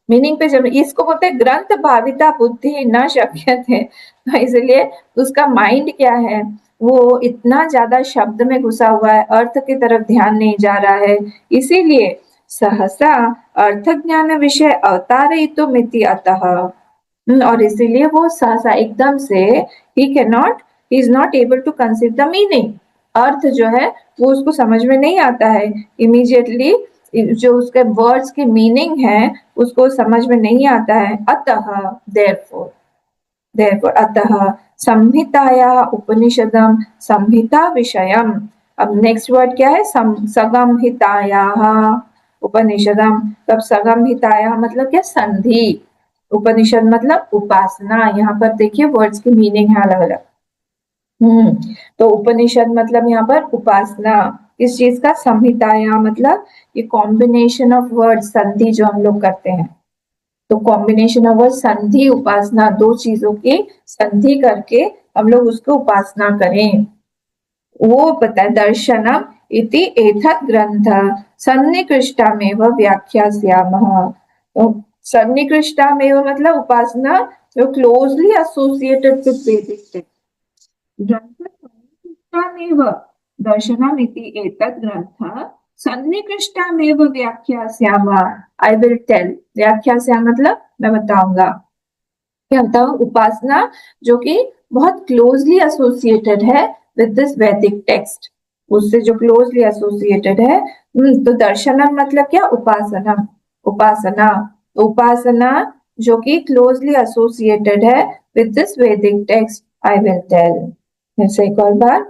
मीनिंग पे जब, इसको बोलते हैं ग्रंथ भाविता बुद्धि न शक्य थे, तो इसलिए उसका माइंड क्या है, वो इतना ज्यादा शब्द में घुसा हुआ है, अर्थ की तरफ ध्यान नहीं जा रहा है, इसीलिए सहसा अर्थ ज्ञान विषय अवतारयितुमिति अतः। और इसीलिए वो सहसा एकदम से he is not able to conceive the meaning। अर्थ जो है वो उसको समझ में नहीं आता है इमीडिएटली, जो उसके वर्ड्स की मीनिंग है उसको समझ में नहीं आता है। अतः therefore अतः संहितायाः उपनिषदं संहिता विषयम्। अब नेक्स्ट वर्ड क्या है? संगमहितायाः उपनिषदम। तब संगमहितायाः मतलब क्या? संधि। उपनिषद मतलब उपासना। यहाँ पर देखिए वर्ड्स की मीनिंग है अलग अलग। तो उपनिषद मतलब यहाँ पर उपासना। इस चीज का संहिताया मतलब ये कॉम्बिनेशन ऑफ वर्ड, संधि जो हम लोग करते हैं, तो कॉम्बिनेशन ऑफ वर्ड संधि उपासना, दो चीजों की संधि करके हम लोग उसको उपासना करें। वो पता है दर्शनम इति एतत् ग्रंथ सन्निकृष्टामेव व्याख्यास्यामः। तो सन्निकृष्टामेव मतलब उपासना जो क्लोजली एसोसिएटेड विद वैदिक टेक्स्ट। ग्रंथसन्निकृष्टामेव दर्शनमिति एतत् ग्रंथ सन्निकृष्टामेव व्याख्यास्यामः। आई विल टेल। व्याख्यास्यामः मतलब मैं बताऊंगा। क्या बताऊं? उपासना जो कि बहुत क्लोजली एसोसिएटेड है विद दिस वैदिक टेक्स्ट, उससे जो क्लोजली एसोसिएटेड है। तो दर्शनम मतलब क्या? उपासना। उपासना उपासना जो कि क्लोजली एसोसिएटेड है with this Vedic text. I will tell. जैसे एक और बार,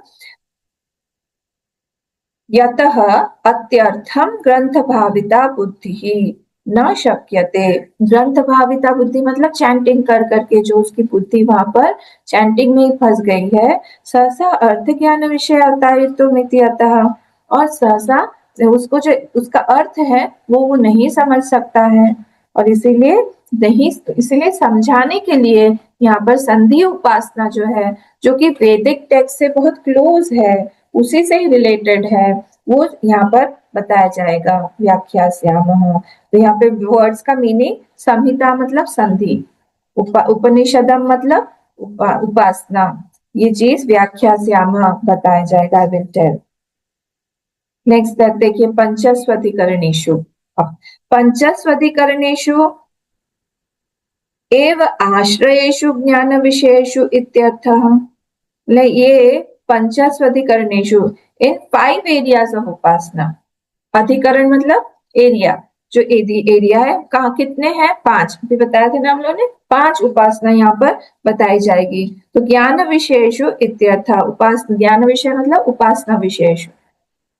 यतः अत्यर्थम ग्रंथ भाविता बुद्धि न शक्यते। ग्रंथ भाविता बुद्धि मतलब चैंटिंग कर करके जो उसकी बुद्धि वहां पर चैंटिंग में फंस गई है। सहसा अर्थ ज्ञान विषय अवतारितुमिति अतः। और सहसा उसको जो उसका अर्थ है वो नहीं समझ सकता है, और इसीलिए समझाने के लिए यहाँ पर संधि उपासना जो है, जो कि वैदिक टेक्स्ट से बहुत क्लोज है, उसी से ही रिलेटेड है, वो यहाँ पर बताया जाएगा। व्याख्यास्यामः। तो यहाँ पे वर्ड्स का मीनिंग, संहिता मतलब संधि, उपनिषदम मतलब उपासना, ये चीज व्याख्यास्यामः बताया जाएगा। आई विल टेल। नेक्स्ट देखिए, पंचस्वधिकरणेषु। पंचस्वधिकरणेषु एव आश्रयेषु ज्ञान विषयेषु इत्यर्थः। ये पंचस्वधिकरणेषु, इन 5 एरियाज ऑफ उपासना। अधिकरण मतलब एरिया, जो एरिया है, कहाँ कितने हैं? 5। अभी बताया था ना हम लोगों ने, 5 उपासना यहाँ पर बताई जाएगी। तो ज्ञान विषयेषु इत्यर्थ। ज्ञान विषय मतलब उपासना विषयेषु।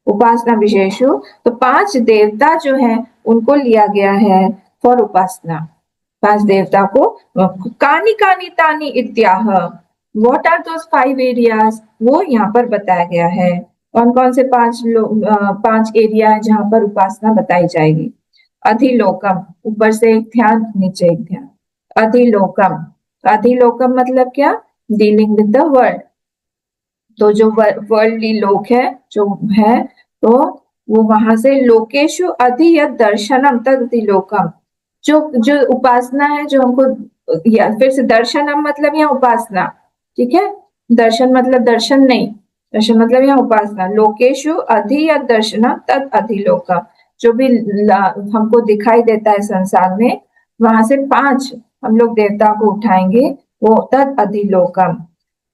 उपासना विशेषु, तो 5 देवता जो हैं उनको लिया गया है फॉर उपासना। 5 देवता को कानी कानी तानी इत्याह। What are those 5 areas? वो यहाँ पर बताया गया है। कौन कौन से 5 एरिया है जहाँ पर उपासना बताई जाएगी? अधिलोकम, ऊपर से एक ध्यान, नीचे एक ध्यान। अधिलोकम, अधिलोकम मतलब क्या? Dealing with the world. तो जो वर्ल्डली लोक है जो है, तो वो वहां से लोकेशु अधि यद दर्शनम तद अधिलोकम। जो उपासना है जो हमको, या फिर से दर्शनम मतलब यहाँ उपासना, ठीक है? दर्शन मतलब दर्शन नहीं, दर्शन मतलब यहाँ उपासना। लोकेशु अधि यद दर्शनम तद अधिलोकम। जो भी हमको दिखाई देता है संसार में, वहां से 5 हम लोग देवता को उठाएंगे, वो तद अधिलोकम।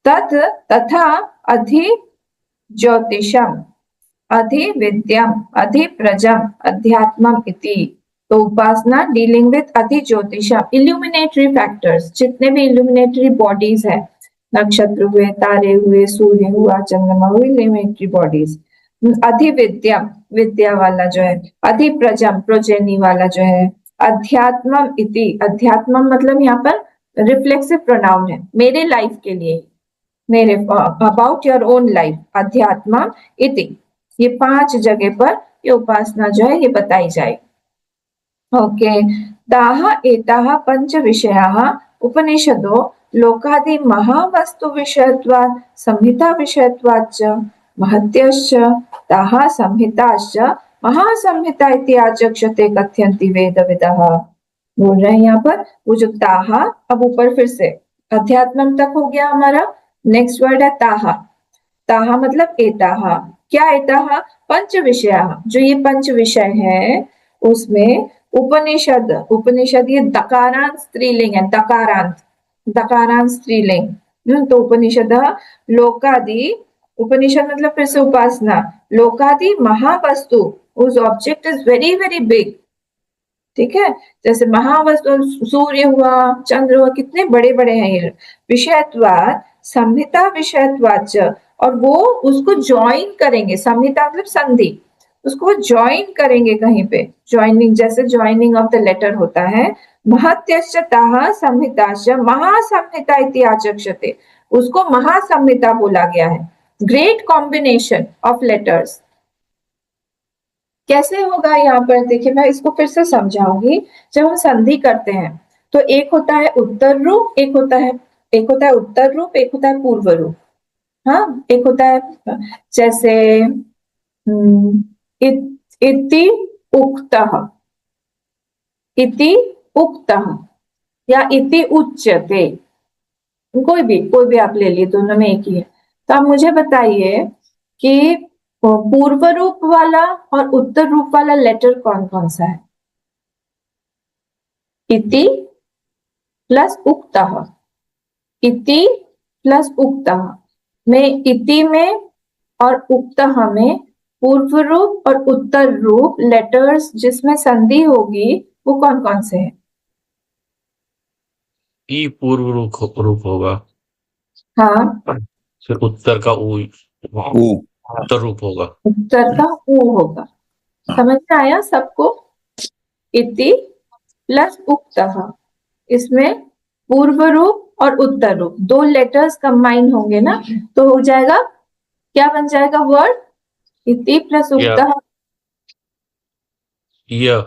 तत् तथा अधि ज्योतिषम, अधि विद्यम, अधि प्रजम, अध्यात्मम इति। तो उपासना डीलिंग विद अधि ज्योतिषम, इल्यूमिनेटरी फैक्टर्स, जितने भी इल्यूमिनेटरी बॉडीज है, नक्षत्र हुए, तारे हुए, सूर्य हुआ, चंद्रमा हुए, इल्यूमिनेटरी बॉडीज। अधि विद्यम, विद्या वाला जो है। अधि प्रजम, प्रोजेनी वाला जो है। अध्यात्मम इति, अध्यात्मम मतलब यहाँ पर रिफ्लेक्सिव प्रोनाउन है, मेरे लाइफ के लिए, मेरे अबाउट योर ओन लाइफ। अध्यात्म इति, ये 5 जगह पर ये उपासना जो है ये बताई जाए। ओके। ताः एताः 5 विषयाः उपनिषदो लोकादि महावस्तु विषयत्वात् संहिता विषयत्वाच्च महत्यश्च ताः संहिताश्च महासंहिता इति आचक्षते कथयन्ति वेदविदः। बोल रहे हैं यहाँ पर, वो जो ताः, अब ऊपर फिर से अध्यात्म तक हो गया हमारा। नेक्स्ट वर्ड है ताहा। ताहा मतलब एताहा। क्या एताहा? 5 विषय, जो ये 5 विषय है उसमें उपनिषद, उपनिषद ये दकारांत स्त्रीलिंग है, दकारांत, दकारांत स्त्रीलिंग। तो उपनिषद लोकादि, उपनिषद मतलब फिर से उपासना, लोकादि महावस्तु, उस object is very very big, ठीक है। जैसे महावस्तु सूर्य हुआ, चंद्र हुआ, कितने बड़े बड़े हैं ये। विषयत्वात् संहिता विषयत्वाच्च, और वो उसको ज्वाइन करेंगे, संहिता मतलब संधि, उसको वो ज्वाइन करेंगे कहीं पे, ज्वाइनिंग, जैसे ज्वाइनिंग ऑफ द लेटर होता है। महत्यश्च ताः संहिताश्च महासंहिता इति आचक्षते, उसको महासंहिता बोला गया है। Great combination of letters. कैसे होगा यहाँ पर देखिए, मैं इसको फिर से समझाऊंगी। जब हम संधि करते हैं तो एक होता है उत्तर रूप, एक होता है उत्तर रूप, एक होता है पूर्व रूप। हाँ, एक होता है जैसे इति उक्तः, इति उक्तः, या इति उच्यते, कोई भी आप ले लिए, दोनों में एक ही है। तो आप मुझे बताइए कि पूर्व रूप वाला और उत्तर रूप वाला लेटर कौन कौन सा है? इति प्लस उक्तः, इति प्लस उक्तः में, इति में और उक्तः में पूर्व रूप और उत्तर रूप लेटर्स जिसमें संधि होगी वो कौन कौन से हैं? ई पूर्व रूप होगा, हाँ, फिर उत्तर का ऊ ओ उत्तर रूप होगा। उत्तर का ऊ होगा। समझ में आया सबको? इति प्लस उक्तः, इसमें पूर्व रूप और उत्तर रूप दो लेटर्स कंबाइन होंगे ना, तो हो जाएगा, क्या बन जाएगा वर्ड? इति प्लस उक्तः, य,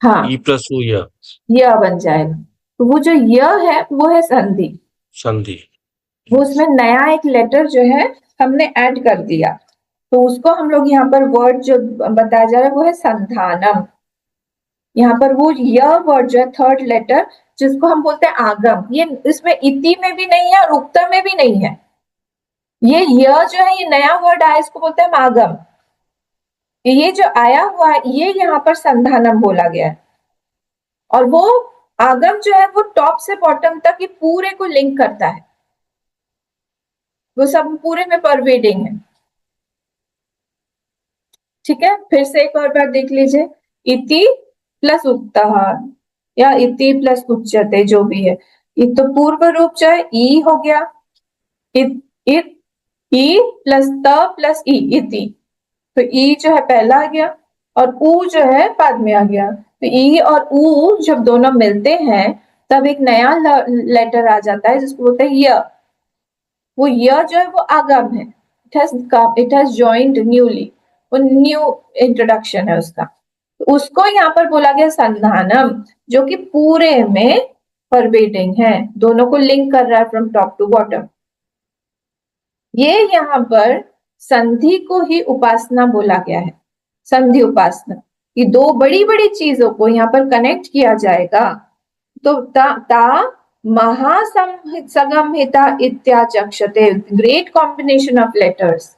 हाँ, ई प्लस ऊ, य, यह बन जाएगा। तो वो जो यह है वो है संधि, संधि। वो उसमें नया एक लेटर जो है हमने ऐड कर दिया, तो उसको हम लोग यहाँ पर वर्ड जो बताया जा रहा है वो है संधानम। यहाँ पर वो यह वर्ड जो है थर्ड लेटर, जिसको हम बोलते हैं आगम, ये इसमें इति में भी नहीं है और उक्त में भी नहीं है। ये यह जो है, ये नया वर्ड आया, इसको बोलते हैं आगम। ये जो आया हुआ है ये यहाँ पर संधानम बोला गया है। और वो आगम जो है वो टॉप से बॉटम तक ये पूरे को लिंक करता है, वो सब पूरे में परवेडिंग है, ठीक है। फिर से एक और बार देख लीजिए, इति प्लस उक्तः या इति प्लस उच्यते, जो भी है, ये तो पूर्व रूप जो है ई हो गया, इत ई प्लस त प्लस ई, इति, तो ई जो है पहला आ गया और ऊ जो है बाद में आ गया। तो ई और ऊ जब दोनों मिलते हैं तब एक नया लेटर आ जाता है जिसको बोलते हैं य। वो य जो है वो आगम है, इट हैज जॉइंड न्यूली, वो न्यू इंट्रोडक्शन है उसका, तो उसको यहाँ पर बोला गया संधानम, जो कि पूरे में परवेडिंग है, दोनों को लिंक कर रहा है फ्रॉम टॉप टू बॉटम। ये यहाँ पर संधि को ही उपासना बोला गया है, संधि उपासना। ये दो बड़ी बड़ी चीजों को यहाँ पर कनेक्ट किया जाएगा, तो ता महासंहिता इत्याचक्षते, ग्रेट कॉम्बिनेशन ऑफ लेटर्स।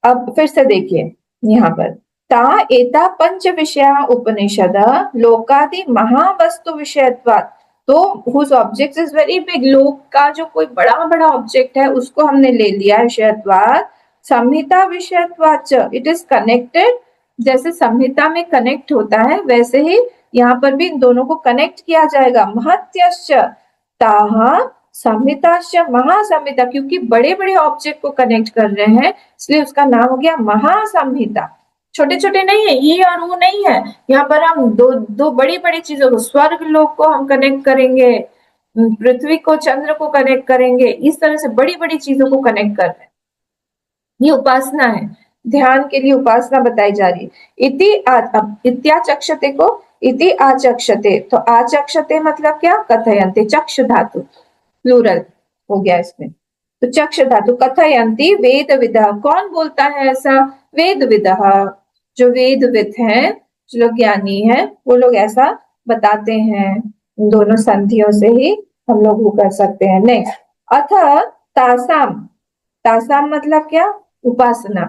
अब फिर से देखिए यहाँ पर, ता एता पंच विषया उपनिषद लोकादि महावस्तु विषयत्वात्, तो whose object is very big, लोक का जो कोई बड़ा बड़ा ऑब्जेक्ट है उसको हमने ले लिया है विषयत्वात्, संहिता विषयत्वाच्च, इट इज कनेक्टेड, जैसे संहिता में कनेक्ट होता है वैसे ही यहाँ पर भी इन दोनों को कनेक्ट किया जाएगा। महत्यश्च ताः संहिताश्च महासंहिता, क्योंकि बड़े बड़े ऑब्जेक्ट को कनेक्ट कर रहे हैं इसलिए उसका नाम हो गया महासंहिता। छोटे छोटे नहीं है, ये और वो नहीं है, यहाँ पर हम दो बड़ी बड़ी चीजों को, स्वर्ग लोक को हम कनेक्ट करेंगे, पृथ्वी को, चंद्र को कनेक्ट करेंगे, इस तरह से बड़ी बड़ी चीजों को कनेक्ट कर रहे हैं। ये उपासना है, ध्यान के लिए उपासना बताई जा रही है। इत्याचक्षते को इति आचक्षते, तो आचक्षते मतलब क्या? कथयन्ते, चक्ष धातु प्लूरल हो गया इसमें, तो चक्ष धातु, कथयन्ति वेद विदः, कौन बोलता है ऐसा? वेद विदः, जो वेदविद हैं, जो लोग ज्ञानी हैं, वो लोग ऐसा बताते हैं। इन दोनों संधियों से ही हम लोग वो कर सकते हैं। नेक्स्ट, अथ तासाम, तासाम मतलब क्या? उपासना,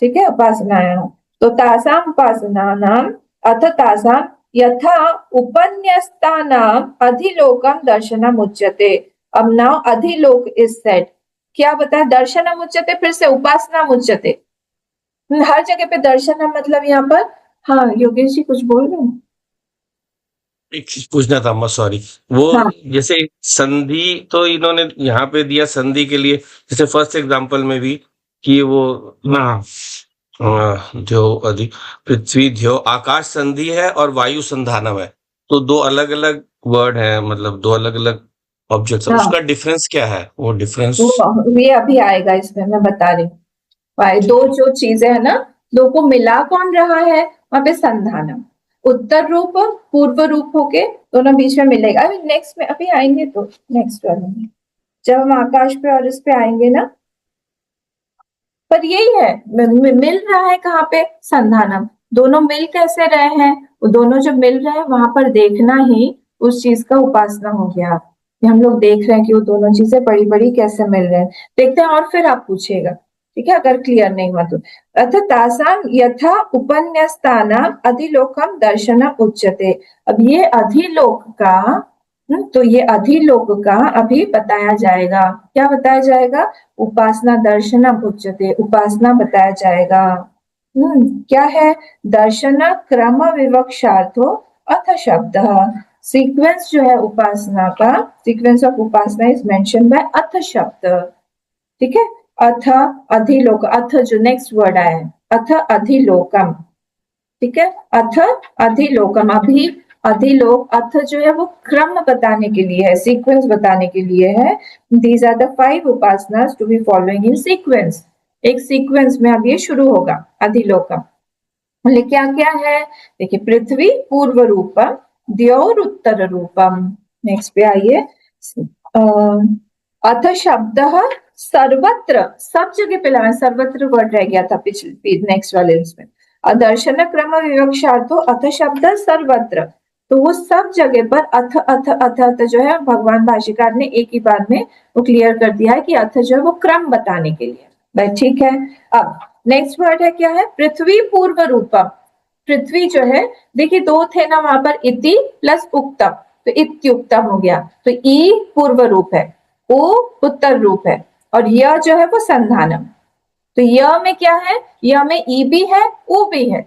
ठीक है, उपासना है। तो तासाम उपासनानाम अथ तासाम यथा उपन्यस्तानाम अधिलोकम दर्शनम उच्यते। अब नाउ अधिलोक इज सेड, क्या बताया? दर्शनम उच्यते, फिर से उपासना उच्यते। हर जगह पे दर्शनम मतलब यहाँ पर, हाँ योगेश जी कुछ बोल रहे हैं? एक चीज पूछना था अम्मा, सॉरी। वो हाँ जैसे संधि तो इन्होंने यहाँ पे दिया संधि के लिए, जैसे फर्स्ट एग्जांपल में भी कि वो जो अधि पृथ्वी ध्यो आकाश संधि है और वायु संधानम है, तो दो अलग अलग वर्ड है, मतलब दो अलग अलग ऑब्जेक्ट्स। हाँ, उसका डिफरेंस क्या है? वो डिफरेंस वो ये अभी आएगा इसमें, मैं बता रही हूँ। ठीक दो है। जो चीजें है ना, दो को मिला कौन रहा है वहां पे? संधानम। उत्तर रूप पूर्व रूप होके दोनों बीच में मिलेगा। अभी नेक्स्ट में अभी आएंगे, तो नेक्स्ट वाले में जब हम आकाश पे और इस पे आएंगे ना, पर यही है, मिल रहा है कहाँ पे? संधानम। दोनों मिल कैसे रहे हैं? वो दोनों जब मिल रहे हैं वहां पर देखना ही उस चीज का उपासना हो गया। कि हम लोग देख रहे हैं कि वो दोनों चीजें बड़ी बड़ी कैसे मिल रहे हैं। देखते हैं और फिर आप पूछिएगा, ठीक है, अगर क्लियर नहीं हुआ तो। अथ तासाम यथा उपन्यस्तानाम अधिलोकम दर्शनम उच्यते। अब ये अधिलोक का, तो ये अधिलोक का अभी बताया जाएगा। क्या बताया जाएगा? उपासना दर्शनम उच्यते, उपासना बताया जाएगा। क्या है? दर्शन क्रम विवक्षार्थो अथ शब्द। सीक्वेंस जो है उपासना का, sequence of Upasana is mention by अथ शब्द। ठीक है, अथ अधिलोक, अथ जो नेक्स्ट वर्ड आया है, अथ अधिलोकम। ठीक है, अथ अधिलोकम। अभी अधिलोक, अथ जो है वो क्रम बताने के लिए है, सीक्वेंस बताने के लिए है। दीज आर द 5 उपासनास to be following in sequence. एक सीक्वेंस में अब ये शुरू होगा अधिलोकम। बोले क्या क्या है? देखिए, पृथ्वी पूर्व रूपम, द्यौर उत्तर रूपम। नेक्स्ट पे आइए, अथ शब्द सर्वत्र, सब जगह पे लगा, सर्वत्र वर्ड रह गया था पिछले नेक्स्ट वाले इसमें। दर्शन क्रम विवक्षार्थो अथ शब्द सर्वत्र, तो वो सब जगह पर अथ अथ अथ अथ जो है भगवान भाष्यकार ने एक ही बार में वो क्लियर कर दिया है कि अथ जो है वो क्रम बताने के लिए। भाई ठीक है। अब नेक्स्ट वर्ड है क्या है? पृथ्वी पूर्व रूपम। पृथ्वी जो है, देखिए दो थे ना वहां पर, इति प्लस उक्तम, तो इत्युक्तम हो गया। तो ई पूर्व रूप है, ओ उत्तर रूप है, और यह जो है वो संधानम। तो यह में क्या है? यह में ई भी है, ओ भी है।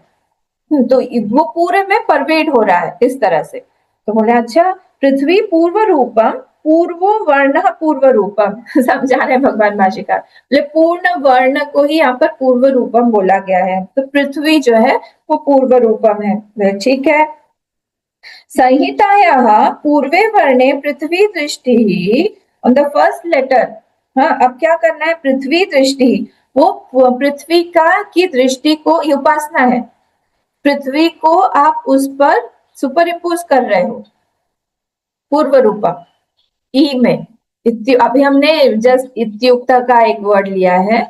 तो वो पूरे में परवेड हो रहा है इस तरह से। तो बोले अच्छा, पृथ्वी पूर्व रूपम, पूर्वो वर्ण पूर्व रूपम। समझा रहे भगवान भाष्यकार, बोले पूर्ण वर्ण को ही यहाँ पर पूर्व रूपम बोला गया है, तो पृथ्वी जो है वो पूर्व रूपम है। ठीक है। संहितायाः पूर्वे वर्णे पृथ्वी दृष्टि ऑन द फर्स्ट लेटर। हाँ, अब क्या करना है? पृथ्वी दृष्टि, वो पृथ्वी का की दृष्टि को, ये उपासना है। पृथ्वी को आप उस पर सुपर इम्पोज कर रहे हो पूर्व रूपम ई में। अभी हमने जस्ट इत्युक्त का एक वर्ड लिया है,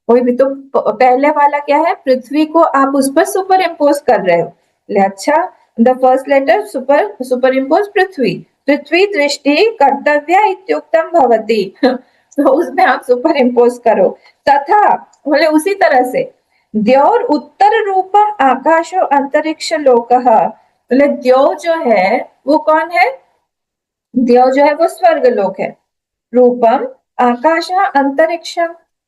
वही भी तो पहले वाला क्या है? पृथ्वी को आप उस पर सुपर इम्पोज कर रहे हो। अच्छा, the first letter superimpose पृथ्वी, पृथ्वी दृष्टि कर्तव्य इत्युक्तम भवति। तो उसमें आप सुपर इम्पोज करो। तथा बोले उसी तरह से, द्यौर उत्तर रूपम आकाशो अंतरिक्ष लोकः। बोले द्यौ जो है वो कौन है? द्यौ जो है वो स्वर्ग लोक है। रूपम आकाश अंतरिक्षम,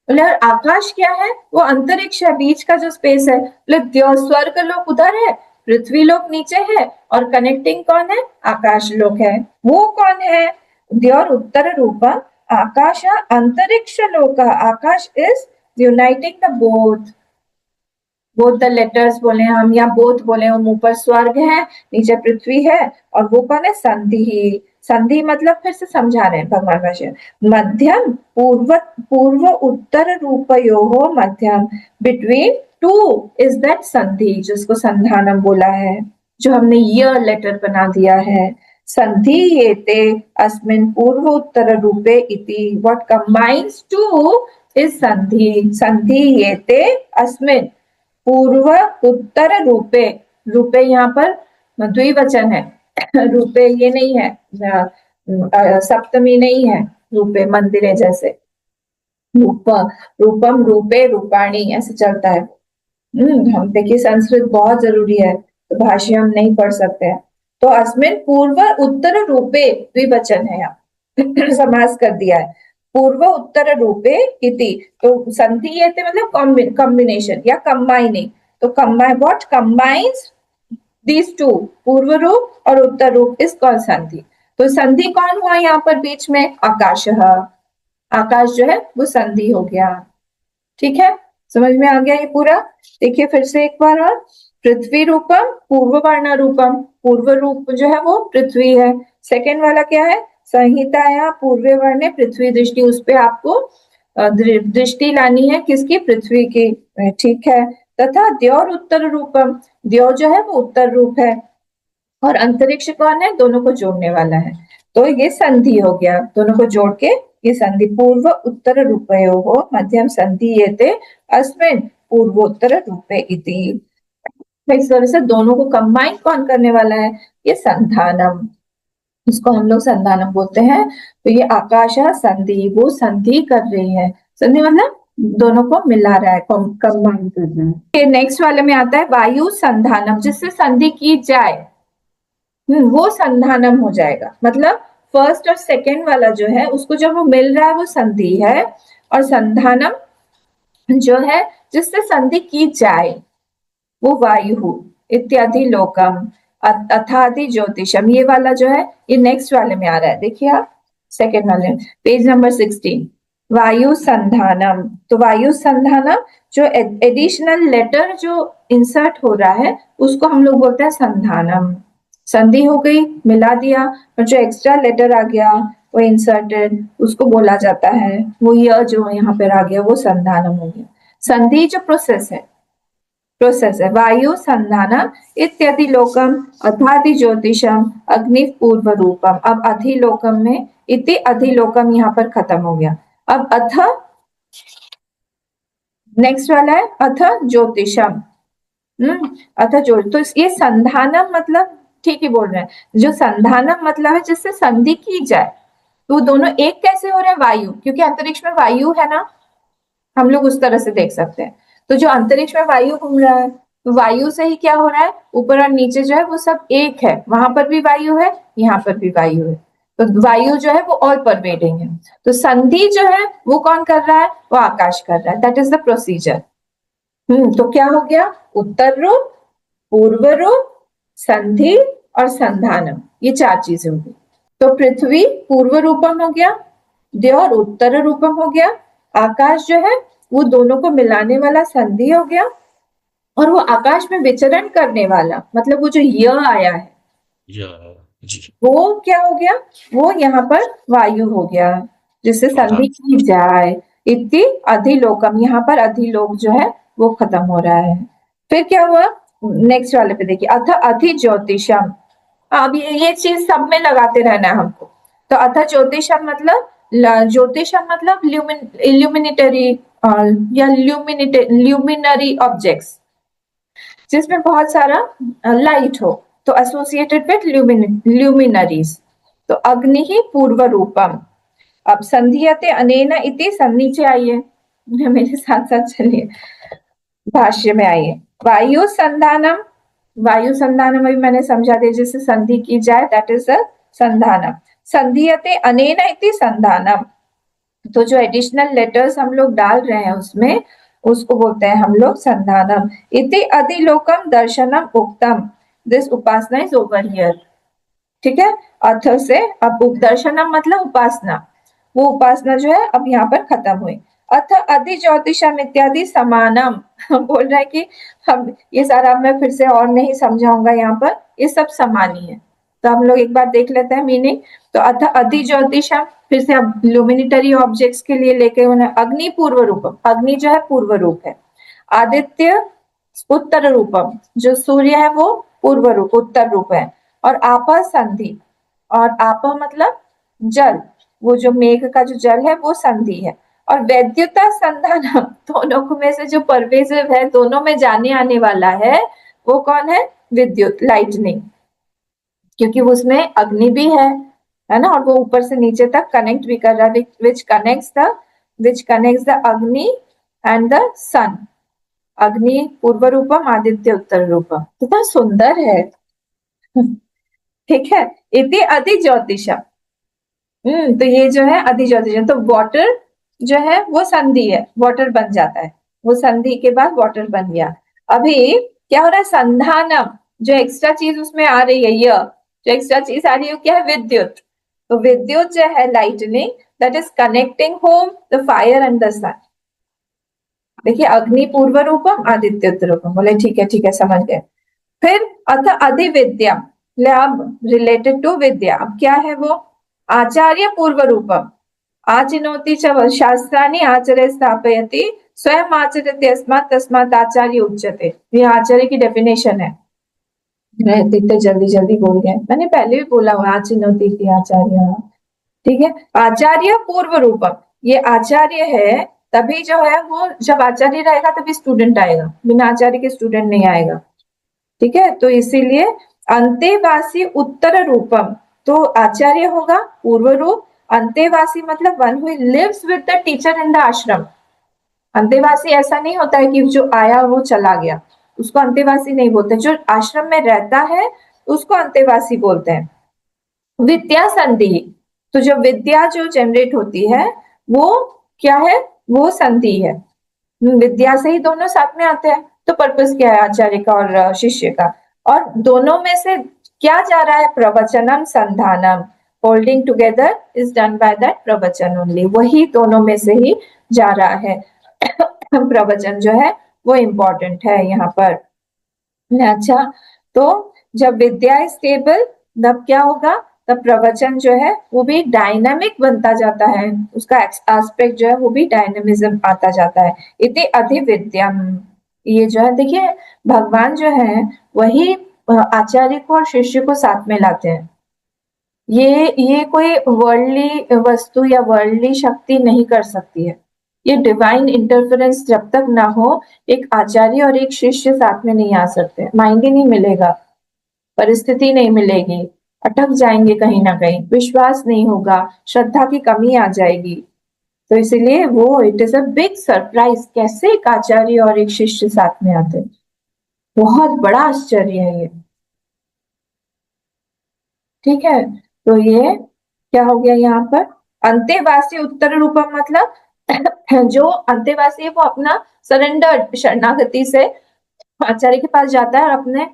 बोले आकाश क्या है? वो अंतरिक्ष है, बीच का जो स्पेस है। बोले द्यौ स्वर्ग लोक उधर है, पृथ्वी लोक नीचे है, और कनेक्टिंग कौन है? आकाश लोक है। वो कौन है? द्यौर उत्तर रूपम आकाश अंतरिक्ष लोक। आकाश is uniting the both the letters बोले हम, या बोथ बोले हम। ऊपर स्वर्ग है, नीचे पृथ्वी है, और वो कौन है? संधि। संधि मतलब फिर से समझा रहे हैं भगवान भाष्य, मध्यम पूर्व उत्तर रूपयोः मध्यम, बिटवीन टू इज दैट संधि, जिसको संधानम बोला है, जो हमने य लेटर बना दिया है। संधि येते अस्मिन् पूर्व उत्तर रूपे इति, व्हाट कंबाइंस टू इज संधि। संधि येते अस्मिन् पूर्व उत्तर रूपे, रूपे यहाँ पर द्विवचन है। रूपे ये नहीं है, सप्तमी नहीं है। रूपे मंदिरे जैसे, रूप रूपम रूपे रूपाणी ऐसे चलता है। हम देखिए संस्कृत बहुत जरूरी है, तो भाष्य हम नहीं पढ़ सकते हैं। तो अस्मिन् पूर्व उत्तर रूपे द्विवचन है यहाँ समास कर दिया है, पूर्व उत्तर रूपे इति। तो संधि ये थे मतलब कॉम्बिनेशन या कंबाइनिंग। तो combine what combines these two, पूर्व रूप और उत्तर रूप इज कॉल्ड संधि। तो संधि कौन हुआ यहाँ पर बीच में? आकाशः, आकाश जो है वो संधि हो गया। ठीक है, समझ में आ गया ये पूरा? देखिए फिर से एक बार और, पृथ्वी रूपम पूर्व वर्ण रूपम, पूर्व रूप जो है वो पृथ्वी है। सेकेंड वाला क्या है? संहिताया पूर्व वर्ण पृथ्वी दृष्टि, उस पे आपको दृष्टि लानी है, किसकी? पृथ्वी की। ठीक है, तथा द्योर उत्तर रूपम, द्योर जो है वो उत्तर रूप है, और अंतरिक्ष कौन है? दोनों को जोड़ने वाला है। तो ये संधि हो गया, दोनों को जोड़ के ये संधि। पूर्व उत्तर रूपयोः मध्यम संधीयते अस्मिन् पूर्वोत्तर रूपे इति। इस तरह से दोनों को कंबाइन कौन करने वाला है? ये संधानम, इसको हम लोग संधानम बोलते हैं। तो ये आकाशा संधि, वो संधि कर रही है। संधि मतलब दोनों को मिला रहा है, कंबाइन कर रहा है। ये नेक्स्ट वाले में आता है वायु संधानम, जिससे संधि की जाए वो संधानम हो जाएगा। मतलब फर्स्ट और सेकेंड वाला जो है उसको जब वो मिल रहा है वो संधि है, और संधानम जो है जिससे संधि की जाए वो वायु इत्यादि लोकम अथादि ज्योतिषम। ये वाला जो है ये नेक्स्ट वाले में आ रहा है, देखिए आप सेकेंड वाले पेज नंबर 16, वायु संधानम। तो वायु संधानम जो एडिशनल लेटर जो इंसर्ट हो रहा है उसको हम लोग बोलते हैं संधानम। संधि हो गई, मिला दिया, और जो एक्स्ट्रा लेटर आ गया वो इंसर्टेड, उसको बोला जाता है, वो य जो यहाँ पर आ गया वो संधानम हो गया। संधि जो प्रोसेस है वायु संधानम इत्यादि लोकम अथादि ज्योतिषम अग्नि पूर्व रूपम। अब अधिलोकम में इति अधिलोकम यहाँ पर खत्म हो गया। अब अथ नेक्स्ट वाला है अथ ज्योतिषम। अथ ज्योति, तो ये संधानम मतलब ठीक ही बोल रहे हैं, जो संधानम मतलब है जिससे संधि की जाए। तो दोनों एक कैसे हो रहे हैं? वायु, क्योंकि अंतरिक्ष में वायु है ना, हम लोग उस तरह से देख सकते हैं। तो जो अंतरिक्ष में वायु घूम रहा है, तो वायु से ही क्या हो रहा है? ऊपर और नीचे जो है वो सब एक है, वहां पर भी वायु है, यहाँ पर भी वायु है। तो वायु जो है वो ऑल परवेडिंग है। तो संधि जो है वो कौन कर रहा है? वो आकाश कर रहा है। That is the procedure. तो क्या हो गया? उत्तर रूप, पूर्व रूप, संधि और संधानम, ये चार चीजें हो गई। तो पृथ्वी पूर्व रूपम हो गया, द्योर उत्तर रूपम हो गया, आकाश जो है वो दोनों को मिलाने वाला संधि हो गया, और वो आकाश में विचरण करने वाला मतलब वो जो य आया है जी वो क्या हो गया? वो यहाँ पर वायु हो गया, जिससे संधि की जाए। इति अधिलोकम, यहाँ पर अधिलोक जो है वो खत्म हो रहा है। फिर क्या हुआ? नेक्स्ट वाले पे देखिए, अथ अधि ज्योतिषम। अब ये चीज सब में लगाते रहना है हमको। तो अथ ज्योतिषम मतलब ज्योतिषम मतलब इल्यूमिनेटरी या ल्यूमिनरी ऑब्जेक्ट्स, जिसमें बहुत सारा लाइट हो, तो एसोसिएटेड विथ ल्यूमिनरीज। तो अग्नि ही पूर्व रूपम। अब संधियते अनेन इति, नीचे आइए मेरे साथ साथ चलिए, भाष्य में आइए। वायु संधानम, वायु संधानम अभी मैंने समझा दिया, जिससे संधि की जाए, दैट इज द संधानम। संधियते अनेन इति संधानम, तो जो एडिशनल लेटर्स हम लोग डाल रहे हैं उसमें, उसको बोलते हैं हम लोग संधानम। इति अधिलोकम दर्शनम उक्तम, this Upasana is over here. ठीक है, अर्थ से अब दर्शनम मतलब उपासना, वो उपासना जो है अब यहाँ पर खत्म हुई। अथ अधि ज्योतिषम इत्यादि समानम बोल रहा है कि हम ये सारा मैं फिर से और नहीं समझाऊंगा, यहाँ पर ये सब समान ही है। तो हम लोग एक बार देख लेते हैं मीनिंग। तो अथ अधि ज्योतिषम, फिर से अब लुमिनिटरी ऑब्जेक्ट्स के लिए लेके उन्हें अग्नि पूर्व रूपम, अग्नि जो है पूर्व रूप है, आदित्य उत्तर रूपम, जो सूर्य है वो पूर्व रूप उत्तर रूप है, और आपा संधि, और आपा मतलब जल, वो जो मेघ का जो जल है वो संधि है, और वैद्युता संधानम, दोनों में से जो परवेजिव है, दोनों में जाने आने वाला है, वो कौन है? विद्युत, लाइटनिंग, क्योंकि उसमें अग्नि भी है ना, और वो ऊपर से नीचे तक कनेक्ट भी कर रहा है, विच कनेक्ट्स द अग्नि एंड द सन। अग्नि पूर्व रूपम, आदित्य उत्तर रूपम। कितना सुंदर है। ठीक है। इति अधि ज्योतिषम। तो ये जो है अधि ज्योतिषम, तो वाटर जो है वो संधि है, वाटर बन जाता है, वो संधि के बाद वाटर बन गया। अभी क्या हो रहा है, संधानम, जो एक्स्ट्रा चीज उसमें आ रही है, ये जो एक्स्ट्रा चीज आ रही है वो क्या है, विद्युत। तो विद्युत जो है, lightning, that is connecting home the fire and the sun. देखिए, अग्नि पूर्व रूपम, आदित्य उत्तर रूपम। बोले ठीक है समझ गए। फिर अथ अधिविद्या, अब रिलेटेड टू विद्या, अब क्या है वो, आचार्य पूर्व रूपम, आचिनोति च शास्त्राणि आचर्य स्थापयति स्वयं आचरति अस्मात् तस्मात् आचार्य उच्यते। ये आचार्य की डेफिनेशन है। मैं इतने जल्दी जल्दी बोल गए, मैंने पहले भी बोला हुआ आचिनोति की आचार्य। ठीक है, आचार्य पूर्व रूपम, ये आचार्य है, तभी जो है वो, जब आचार्य रहेगा तभी स्टूडेंट आएगा, बिना आचार्य के स्टूडेंट नहीं आएगा। ठीक है, तो इसीलिए अंतेवासी उत्तर रूपम, तो आचार्य होगा पूर्व रूप, अंतेवासी मतलब one who lives with the teacher in the ashram. अंतेवासी ऐसा नहीं होता है कि जो आया वो चला गया, उसको अंतेवासी नहीं बोलते। जो आश्रम में रहता है उसको अंतेवासी बोलते हैं। विद्या संधि, तो जो विद्या जो जनरेट होती है वो क्या है, वो संधि है। विद्या से ही दोनों साथ में आते हैं। तो पर्पस क्या है आचार्य का और शिष्य का, और दोनों में से क्या जा रहा है, प्रवचनम संधानम, holding together is done by that प्रवचन ओनली, वही दोनों में से ही जा रहा है। प्रवचन जो है वो इम्पोर्टेंट है यहाँ पर। अच्छा, तो जब विद्या स्टेबल, तब क्या होगा, तब प्रवचन जो है वो भी डायनामिक बनता जाता है, उसका एस्पेक्ट जो है वो भी डायनामिज्म आता जाता है। इति अधिविद्यम, ये जो है देखिए, भगवान जो है वही आचार्य को और शिष्य को साथ में लाते हैं। ये कोई वर्ल्डली वस्तु या वर्ल्डली शक्ति नहीं कर सकती है। ये डिवाइन इंटरफेरेंस जब तक ना हो, एक आचार्य और एक शिष्य साथ में नहीं आ सकते। माइंड ही नहीं मिलेगा, परिस्थिति नहीं मिलेगी, अटक जाएंगे कहीं ना कहीं, विश्वास नहीं होगा, श्रद्धा की कमी आ जाएगी। तो इसलिए वो it is a big surprise, कैसे एक आचार्य और एक शिष्य साथ में आते, बहुत बड़ा आश्चर्य है ये। ठीक है, तो ये क्या हो गया यहाँ पर, अंतेवासी उत्तर रूपम, मतलब जो अंतेवासी है वो अपना सरेंडर, शरणागति से आचार्य के पास जाता है और अपने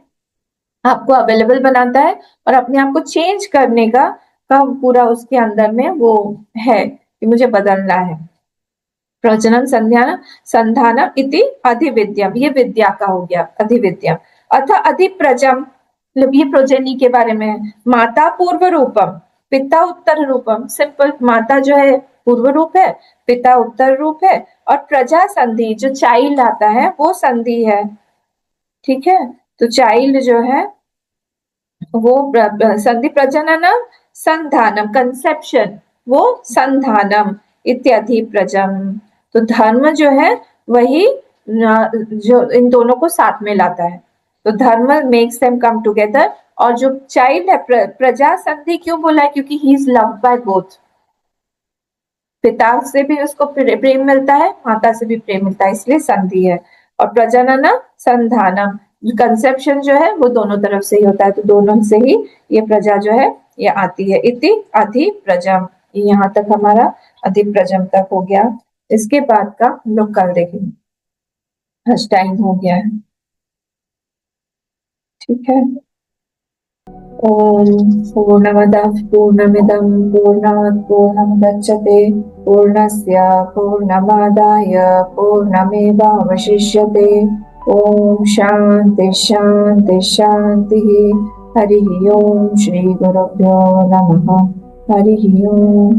आपको अवेलेबल बनाता है, और अपने आप को चेंज करने का पूरा उसके अंदर में वो है कि मुझे बदलना है। प्रवचनम संध्यान संधानम इति अधिविद्यम, ये विद्या का हो गया अधिविद्यम। अथ अधिप्रजम, मतलब ये प्रोजेनी के बारे में है। माता पूर्व रूपम, पिता उत्तर रूपम, सिंपल, माता जो है पूर्व रूप है, पिता उत्तर रूप है, और प्रजा संधि, जो चाइल्ड आता है वो संधि है। ठीक है, तो चाइल्ड जो है वो संधि, प्रजननम संधानम, कंसेप्शन वो संधानम इत्यादि प्रजम। तो धर्म जो है वही जो इन दोनों को साथ में लाता है, तो धर्म मेक्स देम कम टुगेदर। और जो चाइल्ड है, प्रजा संधि क्यों बोला है, क्योंकि he is loved by both, पिता से भी उसको प्रेम मिलता है, माता से भी प्रेम मिलता है, इसलिए संधि है। और प्रजनन संधानम, कंसेप्शन जो है वो दोनों तरफ से ही होता है, तो दोनों से ही ये प्रजा जो है ये आती है। इति अधि प्रजम, यहाँ तक हमारा अधि प्रजम तक हो गया। इसके बाद का हम लोग कल देखेंगे, आज टाइम हो गया है। ठीक है, ओम पूर्णमदः पूर्णमिदं पूर्णात् पूर्णमुदच्यते पूर्णस्य पूर्णमादाय पूर्णमेवावशिष्यते। ओम शांति शांति शांतिः। हरिः ओम, श्री गुरुभ्यो नमः। हरिः ओम।